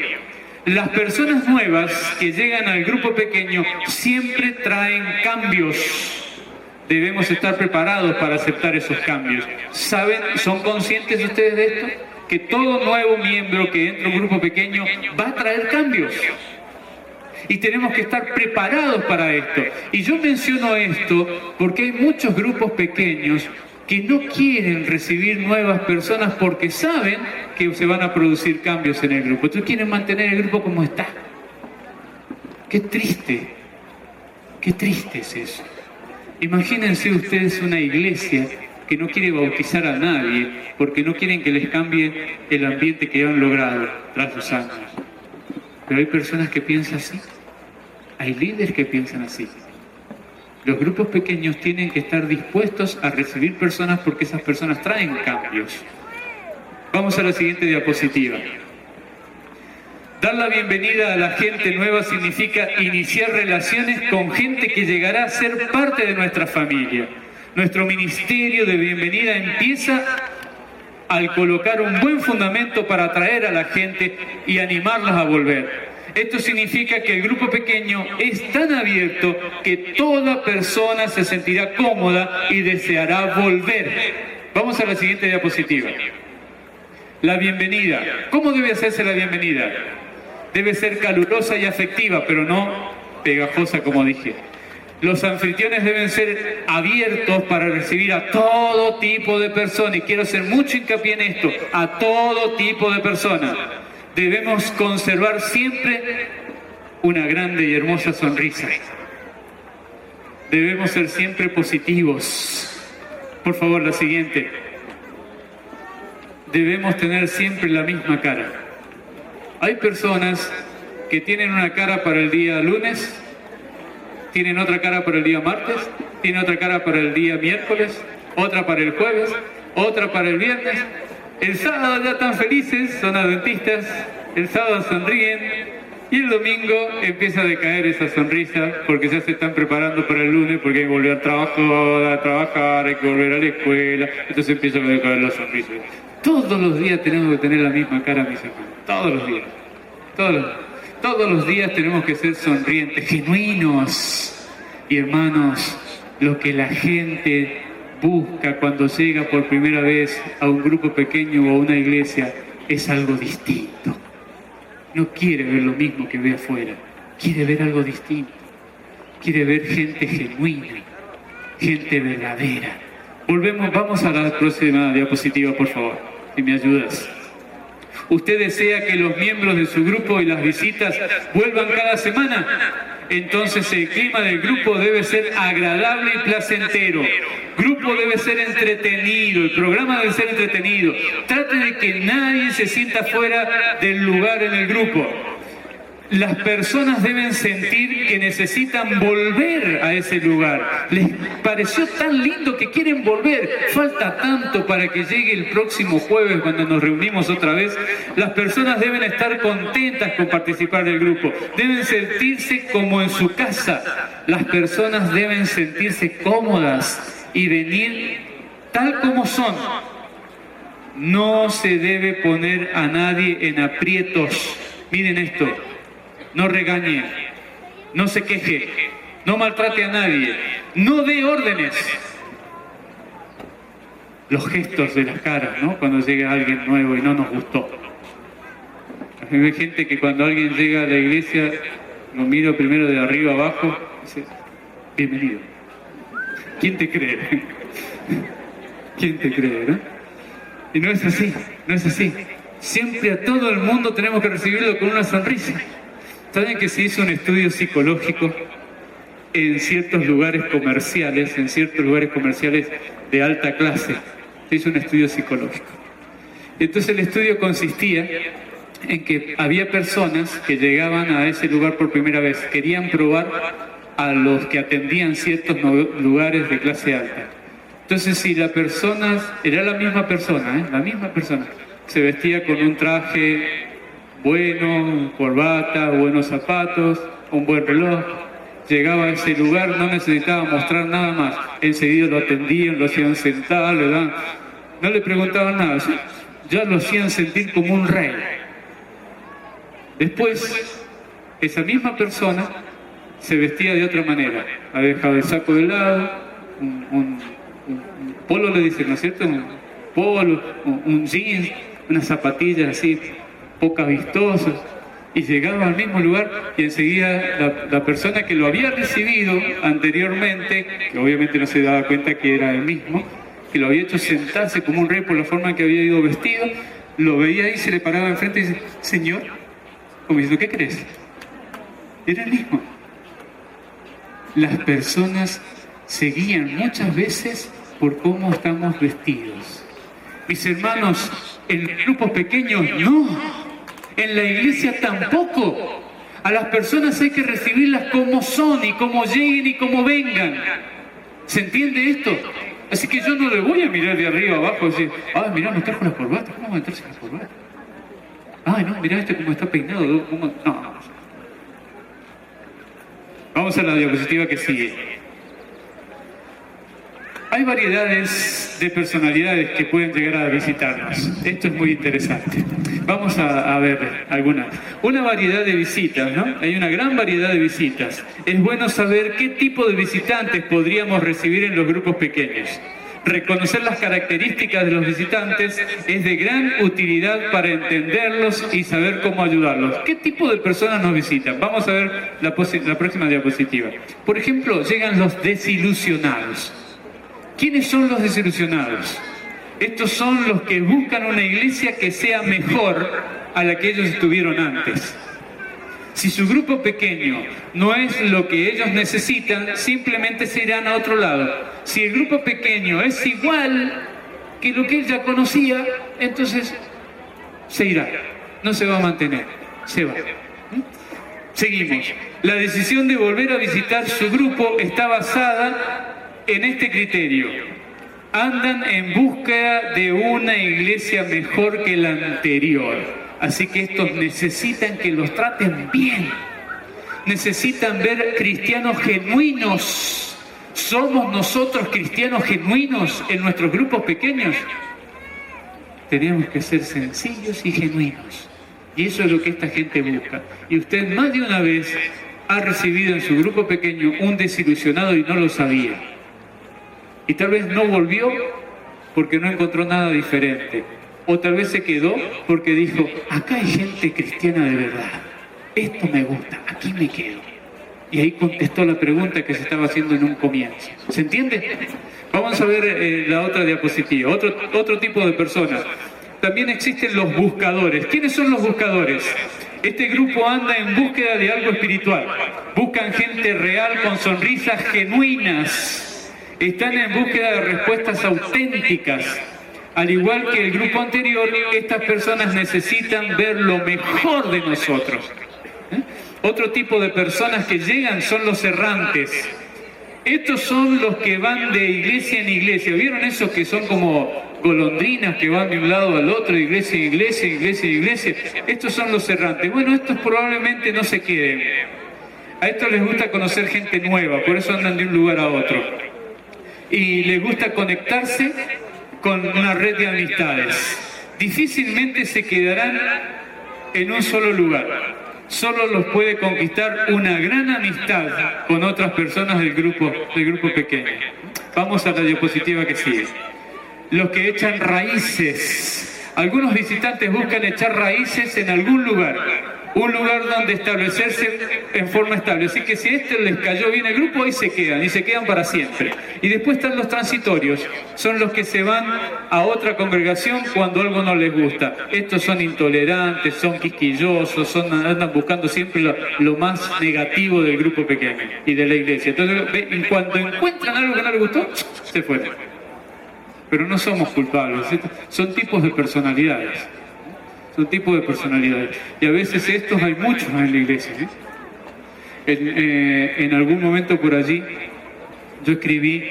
Las personas nuevas que llegan al grupo pequeño siempre traen cambios. Debemos estar preparados para aceptar esos cambios. ¿Saben? ¿Son conscientes ustedes de esto? Que todo nuevo miembro que entra a un grupo pequeño va a traer cambios. Y tenemos que estar preparados para esto. Y yo menciono esto porque hay muchos grupos pequeños que no quieren recibir nuevas personas porque saben que se van a producir cambios en el grupo. Entonces quieren mantener el grupo como está. Qué triste es eso. Imagínense ustedes una iglesia que no quiere bautizar a nadie porque no quieren que les cambie el ambiente que han logrado tras los años. Pero hay personas que piensan así. Hay líderes que piensan así. Los grupos pequeños tienen que estar dispuestos a recibir personas porque esas personas traen cambios. Vamos a la siguiente diapositiva. Dar la bienvenida a la gente nueva significa iniciar relaciones con gente que llegará a ser parte de nuestra familia. Nuestro ministerio de bienvenida empieza al colocar un buen fundamento para atraer a la gente y animarlos a volver. Esto significa que el grupo pequeño es tan abierto que toda persona se sentirá cómoda y deseará volver. Vamos a la siguiente diapositiva. La bienvenida. ¿Cómo debe hacerse la bienvenida? Debe ser calurosa y afectiva, pero no pegajosa, como dije. Los anfitriones deben ser abiertos para recibir a todo tipo de personas. Y quiero hacer mucho hincapié en esto. A todo tipo de personas. Debemos conservar siempre una grande y hermosa sonrisa. Debemos ser siempre positivos. Por favor, la siguiente. Debemos tener siempre la misma cara. Hay personas que tienen una cara para el día lunes, tienen otra cara para el día martes, tienen otra cara para el día miércoles, otra para el jueves, otra para el viernes. El sábado ya están felices, son adventistas, el sábado sonríen y el domingo empieza a decaer esa sonrisa porque ya se están preparando para el lunes porque hay que volver a trabajar, hay que volver a la escuela, entonces empieza a decaer la sonrisa. Todos los días tenemos que tener la misma cara, mis hermanos, todos los días. Todos los días tenemos que ser sonrientes, genuinos. Y hermanos, lo que la gente busca cuando llega por primera vez a un grupo pequeño o a una iglesia es algo distinto. No quiere ver lo mismo que ve afuera, quiere ver algo distinto. Quiere ver gente genuina, gente verdadera. Vamos a la próxima diapositiva, por favor, si me ayudas. ¿Usted desea que los miembros de su grupo y las visitas vuelvan cada semana? Entonces el clima del grupo debe ser agradable y placentero. Grupo debe ser entretenido, el programa debe ser entretenido. Trate de que nadie se sienta fuera del lugar en el grupo. Las personas deben sentir que necesitan volver a ese lugar. Les pareció tan lindo que quieren volver. Falta tanto para que llegue el próximo jueves cuando nos reunimos otra vez. Las personas deben estar contentas con participar del grupo. Deben sentirse como en su casa. Las personas deben sentirse cómodas y venir tal como son. No se debe poner a nadie en aprietos. Miren esto. No regañe, no se queje, no maltrate a nadie, no dé órdenes. Los gestos de las caras, ¿no? Cuando llega alguien nuevo y no nos gustó. Hay gente que cuando alguien llega a la iglesia, lo miro primero de arriba abajo, y dice, bienvenido. ¿Quién te cree? ¿Quién te cree, no? Y no es así, no es así. Siempre a todo el mundo tenemos que recibirlo con una sonrisa. ¿Saben que se hizo un estudio psicológico en ciertos lugares comerciales, de alta clase? Se hizo un estudio psicológico. Entonces el estudio consistía en que había personas que llegaban a ese lugar por primera vez, querían probar a los que atendían ciertos lugares de clase alta. Entonces, si la persona, era la misma persona, se vestía con un traje bueno, corbata, buenos zapatos, un buen reloj, llegaba a ese lugar, no necesitaba mostrar nada más, enseguida lo atendían, lo hacían sentar, no le preguntaban nada, ya lo hacían sentir como un rey. Después, esa misma persona se vestía de otra manera, había dejado el saco de lado, un polo le dicen, ¿no es cierto? Un polo, un jeans, unas zapatillas así, pocas vistosas, y llegaba al mismo lugar y enseguida la persona que lo había recibido anteriormente, que obviamente no se daba cuenta que era el mismo, que lo había hecho sentarse como un rey por la forma en que había ido vestido, lo veía ahí, se le paraba enfrente y dice, señor, como diciendo, ¿qué crees? Era el mismo. Las personas se guían muchas veces por cómo estamos vestidos. Mis hermanos, en grupos pequeños no, en la iglesia tampoco. A las personas hay que recibirlas como son y como lleguen y como vengan. ¿Se entiende esto? Así que yo no le voy a mirar de arriba abajo y decir, ah, mirá, no trajo la corbata, ¿cómo va a meterse la corbata? Ay, no, mirá este cómo está peinado, ¿cómo? No. Vamos a la diapositiva que sigue. Hay variedades de personalidades que pueden llegar a visitarnos. Esto es muy interesante. Vamos a ver algunas. Una variedad de visitas, ¿no? Hay una gran variedad de visitas. Es bueno saber qué tipo de visitantes podríamos recibir en los grupos pequeños. Reconocer las características de los visitantes es de gran utilidad para entenderlos y saber cómo ayudarlos. ¿Qué tipo de personas nos visitan? Vamos a ver la próxima diapositiva. Por ejemplo, llegan los desilusionados. ¿Quiénes son los desilusionados? Estos son los que buscan una iglesia que sea mejor a la que ellos estuvieron antes. Si su grupo pequeño no es lo que ellos necesitan, simplemente se irán a otro lado. Si el grupo pequeño es igual que lo que él ya conocía, entonces se irá, no se va a mantener, se va. Seguimos. La decisión de volver a visitar su grupo está basada en este criterio. Andan en búsqueda de una iglesia mejor que la anterior. Así que estos necesitan que los traten bien. Necesitan ver cristianos genuinos. ¿Somos nosotros cristianos genuinos en nuestros grupos pequeños? Tenemos que ser sencillos y genuinos. Y eso es lo que esta gente busca. Y usted más de una vez ha recibido en su grupo pequeño un desilusionado y no lo sabía. Y tal vez no volvió porque no encontró nada diferente. O tal vez se quedó porque dijo, acá hay gente cristiana de verdad. Esto me gusta, aquí me quedo. Y ahí contestó la pregunta que se estaba haciendo en un comienzo. ¿Se entiende? Vamos a ver la otra diapositiva. Otro tipo de personas. También existen los buscadores. ¿Quiénes son los buscadores? Este grupo anda en búsqueda de algo espiritual. Buscan gente real con sonrisas genuinas. Están en búsqueda de respuestas auténticas. Al igual que el grupo anterior, estas personas necesitan ver lo mejor de nosotros. Otro tipo de personas que llegan son los errantes. Estos son los que van de iglesia en iglesia. ¿Vieron esos que son como golondrinas que van de un lado al otro, iglesia en iglesia, iglesia en iglesia? Estos son los errantes. Bueno, estos probablemente no se queden. A estos les gusta conocer gente nueva, por eso andan de un lugar a otro. Y les gusta conectarse con una red de amistades. Difícilmente se quedarán en un solo lugar. Solo los puede conquistar una gran amistad con otras personas del grupo pequeño. Vamos a la diapositiva que sigue. Los que echan raíces. Algunos visitantes buscan echar raíces en algún lugar. un lugar donde establecerse en forma estable. Así que si les cayó bien el grupo, ahí se quedan, y se quedan para siempre. Y después están los transitorios, son los que se van a otra congregación cuando algo no les gusta. Estos son intolerantes, son quisquillosos, andan buscando siempre lo más negativo del grupo pequeño y de la iglesia. Entonces, en cuanto encuentran algo que no les gustó, se fueron. Pero no somos culpables, son tipos de personalidades. Son tipos de personalidades. Y a veces estos hay muchos en la iglesia. En algún momento por allí yo escribí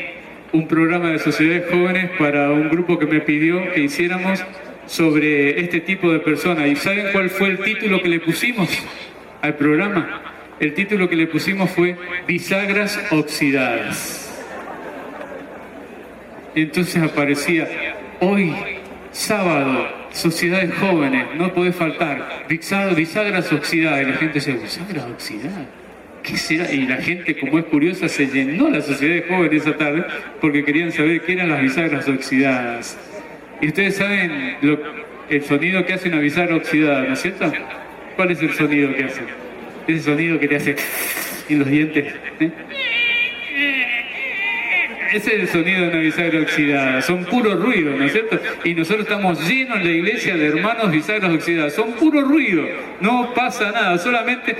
un programa de sociedades jóvenes para un grupo que me pidió que hiciéramos sobre este tipo de personas. ¿Y saben cuál fue el título que le pusimos al programa? El título que le pusimos fue Bisagras Oxidadas. Entonces aparecía hoy, sábado, sociedades jóvenes, no puede faltar, bisagras oxidadas. Y la gente decía, ¿bisagras oxidadas? ¿Qué será? Y la gente, como es curiosa, se llenó la sociedad de jóvenes esa tarde porque querían saber qué eran las bisagras oxidadas. Y ustedes saben el sonido que hace una bisagra oxidada, ¿no es cierto? ¿Cuál es el sonido que hace? Ese sonido que te hace en los dientes. Ese es el sonido de una bisagra oxidada. Son puro ruido, ¿no es cierto? Y nosotros estamos llenos en la iglesia de hermanos bisagras oxidadas. Son puro ruido. No pasa nada. Solamente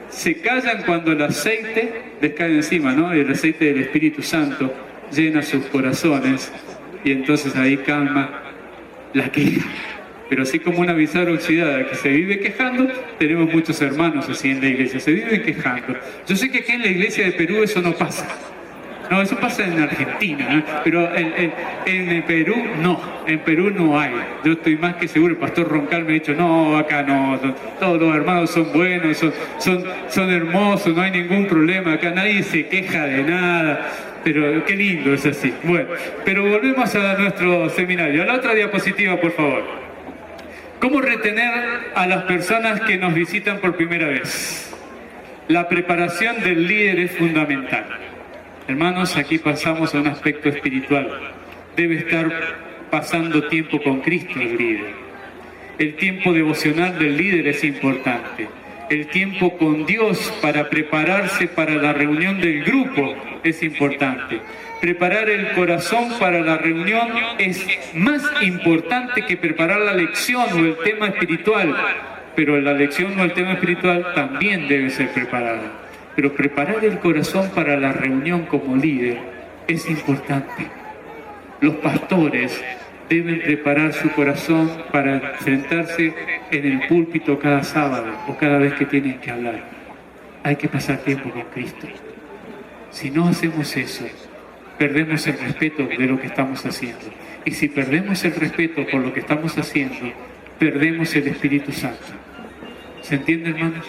se callan cuando el aceite les cae encima, ¿no? El aceite del Espíritu Santo llena sus corazones. Y entonces ahí calma la queja. Pero así como una bisagra oxidada que se vive quejando, tenemos muchos hermanos así en la iglesia. Se viven quejando. Yo sé que aquí en la iglesia de Perú eso no pasa. No, eso pasa en Argentina, ¿no? Pero en el Perú no, en Perú no hay. Yo estoy más que seguro, el pastor Roncal me ha dicho, no, acá no, todos los hermanos son buenos, son hermosos, no hay ningún problema, acá nadie se queja de nada. Pero qué lindo es así. Bueno, pero volvemos a nuestro seminario. A la otra diapositiva, por favor. ¿Cómo retener a las personas que nos visitan por primera vez? La preparación del líder es fundamental. Hermanos, aquí pasamos a un aspecto espiritual. Debe estar pasando tiempo con Cristo el líder. El tiempo devocional del líder es importante. El tiempo con Dios para prepararse para la reunión del grupo es importante. Preparar el corazón para la reunión es más importante que preparar la lección o el tema espiritual. Pero la lección o el tema espiritual también debe ser preparada. Pero preparar el corazón para la reunión como líder es importante. Los pastores deben preparar su corazón para sentarse en el púlpito cada sábado o cada vez que tienen que hablar. Hay que pasar tiempo con Cristo. Si no hacemos eso, perdemos el respeto de lo que estamos haciendo. Y si perdemos el respeto por lo que estamos haciendo, perdemos el Espíritu Santo. ¿Se entiende, hermanos?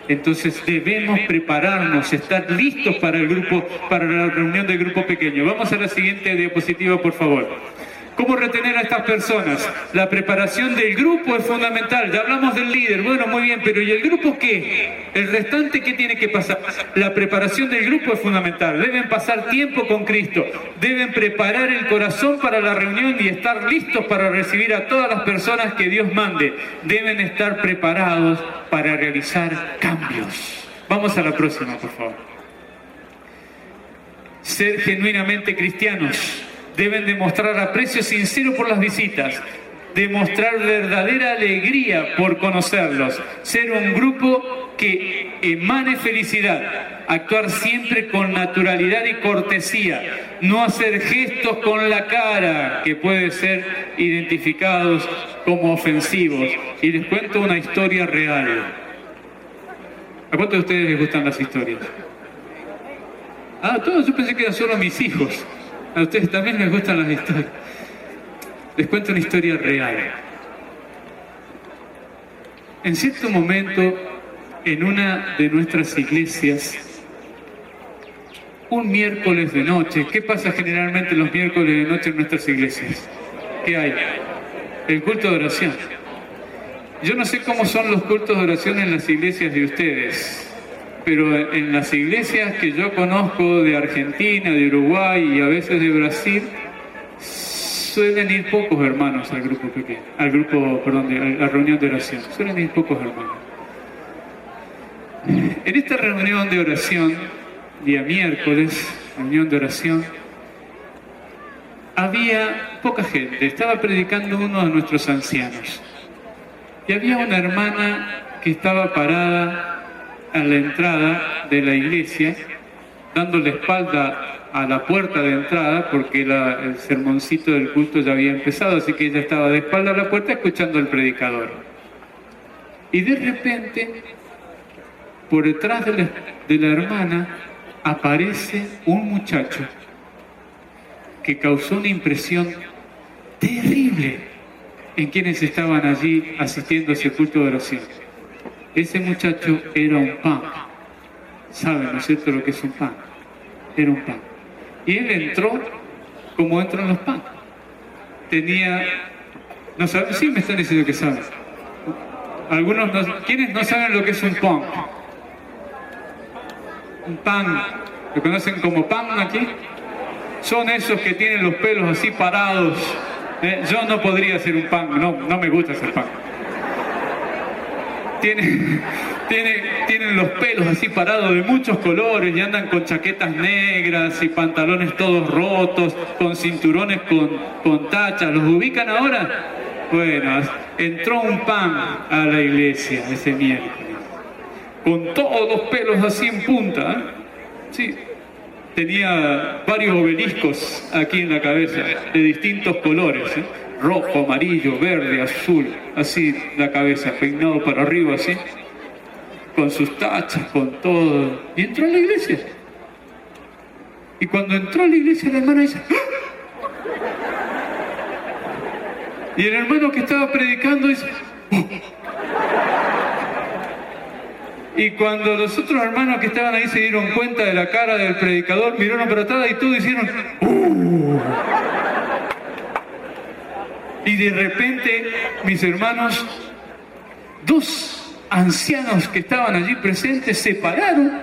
Entonces debemos prepararnos, estar listos para el grupo, para la reunión del grupo pequeño. Vamos a la siguiente diapositiva, por favor. ¿Cómo retener a estas personas? La preparación del grupo es fundamental. Ya hablamos del líder, bueno, muy bien, pero ¿y el grupo qué? ¿El restante qué tiene que pasar? La preparación del grupo es fundamental. Deben pasar tiempo con Cristo. Deben preparar el corazón para la reunión y estar listos para recibir a todas las personas que Dios mande. Deben estar preparados para realizar cambios. Vamos a la próxima, por favor. Ser genuinamente cristianos. Deben demostrar aprecio sincero por las visitas, demostrar verdadera alegría por conocerlos, ser un grupo que emane felicidad, actuar siempre con naturalidad y cortesía, no hacer gestos con la cara que pueden ser identificados como ofensivos. Y les cuento una historia real. ¿A cuántos de ustedes les gustan las historias? Ah, todos, yo pensé que eran solo mis hijos. A ustedes también les gustan las historias. Les cuento una historia real. En cierto momento, en una de nuestras iglesias, un miércoles de noche, ¿qué pasa generalmente los miércoles de noche en nuestras iglesias? ¿Qué hay? El culto de oración. Yo no sé cómo son los cultos de oración en las iglesias de ustedes, pero en las iglesias que yo conozco de Argentina, de Uruguay y a veces de Brasil, suelen ir pocos hermanos al grupo pequeño, a la reunión de oración. Suelen ir pocos hermanos. En esta reunión de oración, día miércoles, reunión de oración, había poca gente. Estaba predicando uno de nuestros ancianos. Y había una hermana que estaba parada a la entrada de la iglesia, dando la espalda a la puerta de entrada, porque el sermoncito del culto ya había empezado, así que ella estaba de espalda a la puerta escuchando al predicador. Y de repente, por detrás de la hermana, aparece un muchacho que causó una impresión terrible en quienes estaban allí asistiendo a ese culto de oración. Ese muchacho era un punk. ¿Saben, no es cierto, lo que es un punk? Era un punk. Y él entró como entran los punks. No saben, sí me están diciendo que saben. Algunos ¿quiénes no saben lo que es un punk? Un punk, ¿lo conocen como punk aquí? Son esos que tienen los pelos así parados. Yo no podría ser un punk, no me gusta ser punk. Tienen los pelos así parados de muchos colores y andan con chaquetas negras y pantalones todos rotos, con cinturones con tachas. ¿Los ubican ahora? Bueno, entró un punk a la iglesia ese miércoles, con todos los pelos así en punta, Sí. Tenía varios obeliscos aquí en la cabeza, de distintos colores, rojo, amarillo, verde, azul, así la cabeza, peinado para arriba así, con sus tachas, con todo. Y entró a la iglesia. Y cuando entró a la iglesia, la hermana dice, ¡ah! Y el hermano que estaba predicando dice, ¡oh! Y cuando los otros hermanos que estaban ahí se dieron cuenta de la cara del predicador, miraron para atrás y todos hicieron Y de repente, mis hermanos, dos ancianos que estaban allí presentes se pararon,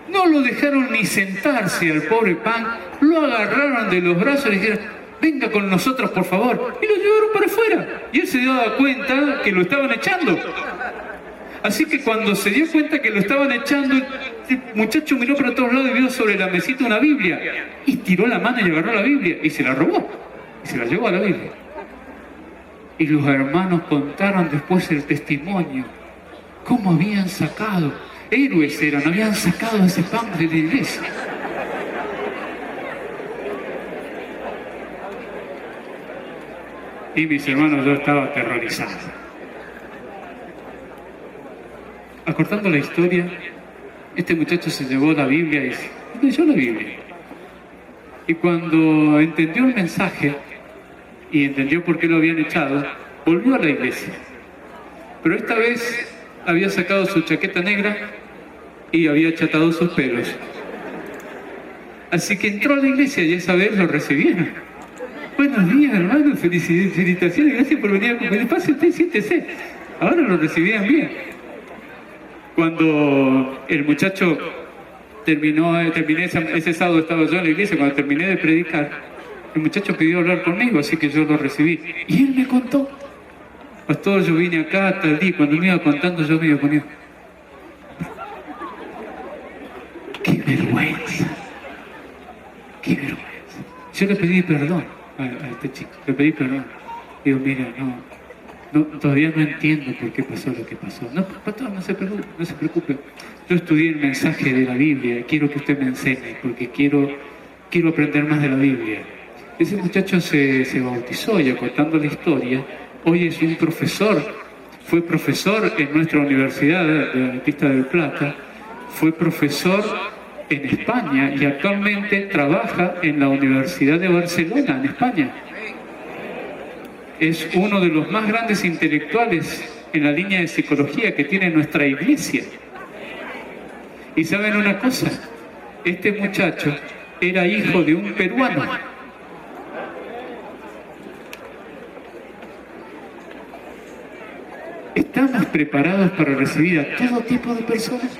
no lo dejaron ni sentarse al pobre pan, lo agarraron de los brazos y le dijeron, venga con nosotros por favor, y lo llevaron para afuera. Y él se dio cuenta que lo estaban echando. Así que cuando se dio cuenta que lo estaban echando, el muchacho miró para todos lados y vio sobre la mesita una Biblia. Y tiró la mano y agarró la Biblia y se la robó. Y se la llevó a la Biblia. Y los hermanos contaron después el testimonio. Cómo habían sacado, héroes eran, habían sacado ese pan de la iglesia. Y mis hermanos, yo estaba aterrorizado. Acortando la historia, este muchacho se llevó la Biblia y leyó la Biblia. Y cuando entendió el mensaje y entendió por qué lo habían echado, volvió a la iglesia. Pero esta vez había sacado su chaqueta negra y había achatado sus pelos. Así que entró a la iglesia y esa vez lo recibieron. Buenos días, hermano, felicitaciones, gracias por venir a acompañar. Pase usted, siéntese. Ahora lo recibían bien. Cuando el muchacho terminé ese sábado estaba yo en la iglesia, cuando terminé de predicar, el muchacho pidió hablar conmigo, así que yo lo recibí. Y él me contó, pastor, yo vine acá tal día, cuando me iba contando yo me iba poniendo, ¡qué vergüenza! ¡Qué vergüenza! Yo le pedí perdón a este chico, le pedí perdón. Digo, mira, todavía no entiendo por qué pasó lo que pasó. No, pastor, no se preocupe. Yo estudié el mensaje de la Biblia, quiero que usted me enseñe, porque quiero aprender más de la Biblia. Ese muchacho se bautizó y, acortando la historia, hoy es un profesor, fue profesor en nuestra universidad de Adventista del Plata, fue profesor en España y actualmente trabaja en la Universidad de Barcelona, en España. Es uno de los más grandes intelectuales en la línea de psicología que tiene nuestra iglesia. Y saben una cosa, este muchacho era hijo de un peruano. ¿Estamos preparados para recibir a todo tipo de personas?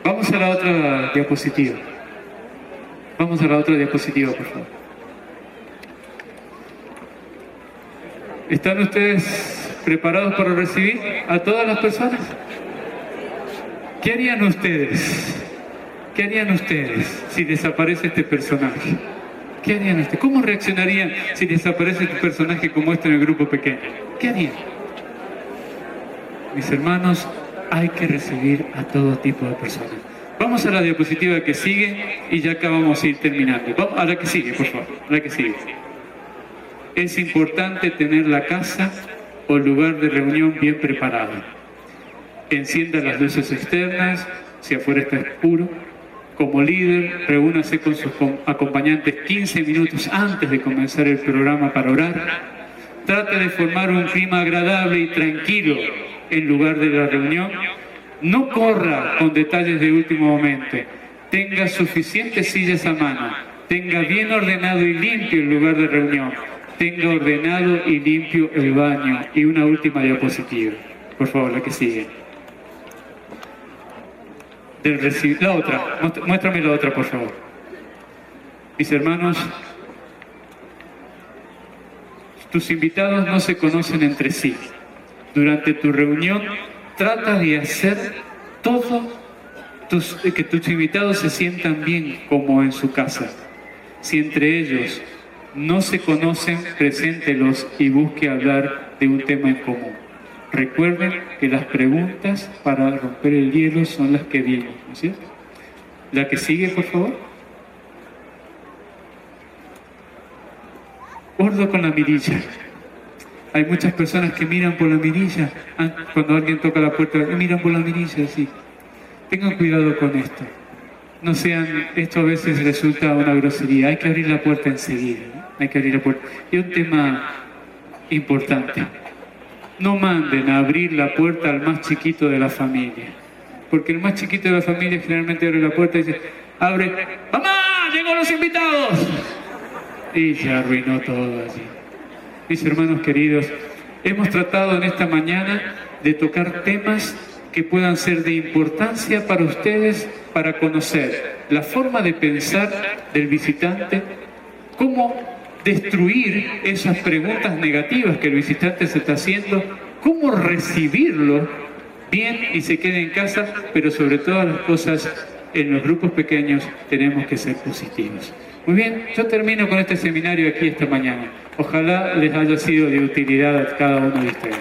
Vamos a la otra diapositiva. Vamos a la otra diapositiva, por favor. ¿Están ustedes preparados para recibir a todas las personas? ¿Qué harían ustedes? ¿Qué harían ustedes si desaparece este personaje? ¿Qué harían ustedes? ¿Cómo reaccionarían si desaparece este personaje como este en el grupo pequeño? ¿Qué harían? Mis hermanos, hay que recibir a todo tipo de personas. Vamos a la diapositiva que sigue y ya acá vamos a ir terminando. Vamos a la que sigue, por favor. A la que sigue. Es importante tener la casa o lugar de reunión bien preparado. Encienda las luces externas, si afuera está oscuro. Como líder, reúnase con sus acompañantes 15 minutos antes de comenzar el programa para orar. Trate de formar un clima agradable y tranquilo en lugar de la reunión. No corra con detalles de último momento. Tenga suficientes sillas a mano. Tenga bien ordenado y limpio el lugar de reunión. Tenga ordenado y limpio el baño. Y una última diapositiva. Por favor, la que sigue. La otra. Muéstrame la otra, por favor. Mis hermanos, tus invitados no se conocen entre sí. Durante tu reunión, trata de hacer todo que tus invitados se sientan bien como en su casa. Si entre ellos no se conocen, preséntelos y busque hablar de un tema en común. Recuerden que las preguntas para romper el hielo son las que vienen, ¿no es cierto? La que sigue, por favor. Gordo con la mirilla. Hay muchas personas que miran por la mirilla. Cuando alguien toca la puerta, miran por la mirilla, así. Tengan cuidado con esto. No sean, esto a veces resulta una grosería. Hay que abrir la puerta enseguida, ¿no? Hay que abrir la puerta. Y un tema importante. No manden a abrir la puerta al más chiquito de la familia. Porque el más chiquito de la familia generalmente abre la puerta y dice, abre, ¡mamá! ¡Llegó los invitados! Y se arruinó todo allí. Mis hermanos queridos, hemos tratado en esta mañana de tocar temas que puedan ser de importancia para ustedes, para conocer la forma de pensar del visitante, cómo destruir esas preguntas negativas que el visitante se está haciendo, cómo recibirlo bien y se quede en casa, pero sobre todas las cosas, en los grupos pequeños tenemos que ser positivos. Muy bien, yo termino con este seminario aquí esta mañana. Ojalá les haya sido de utilidad a cada uno de ustedes.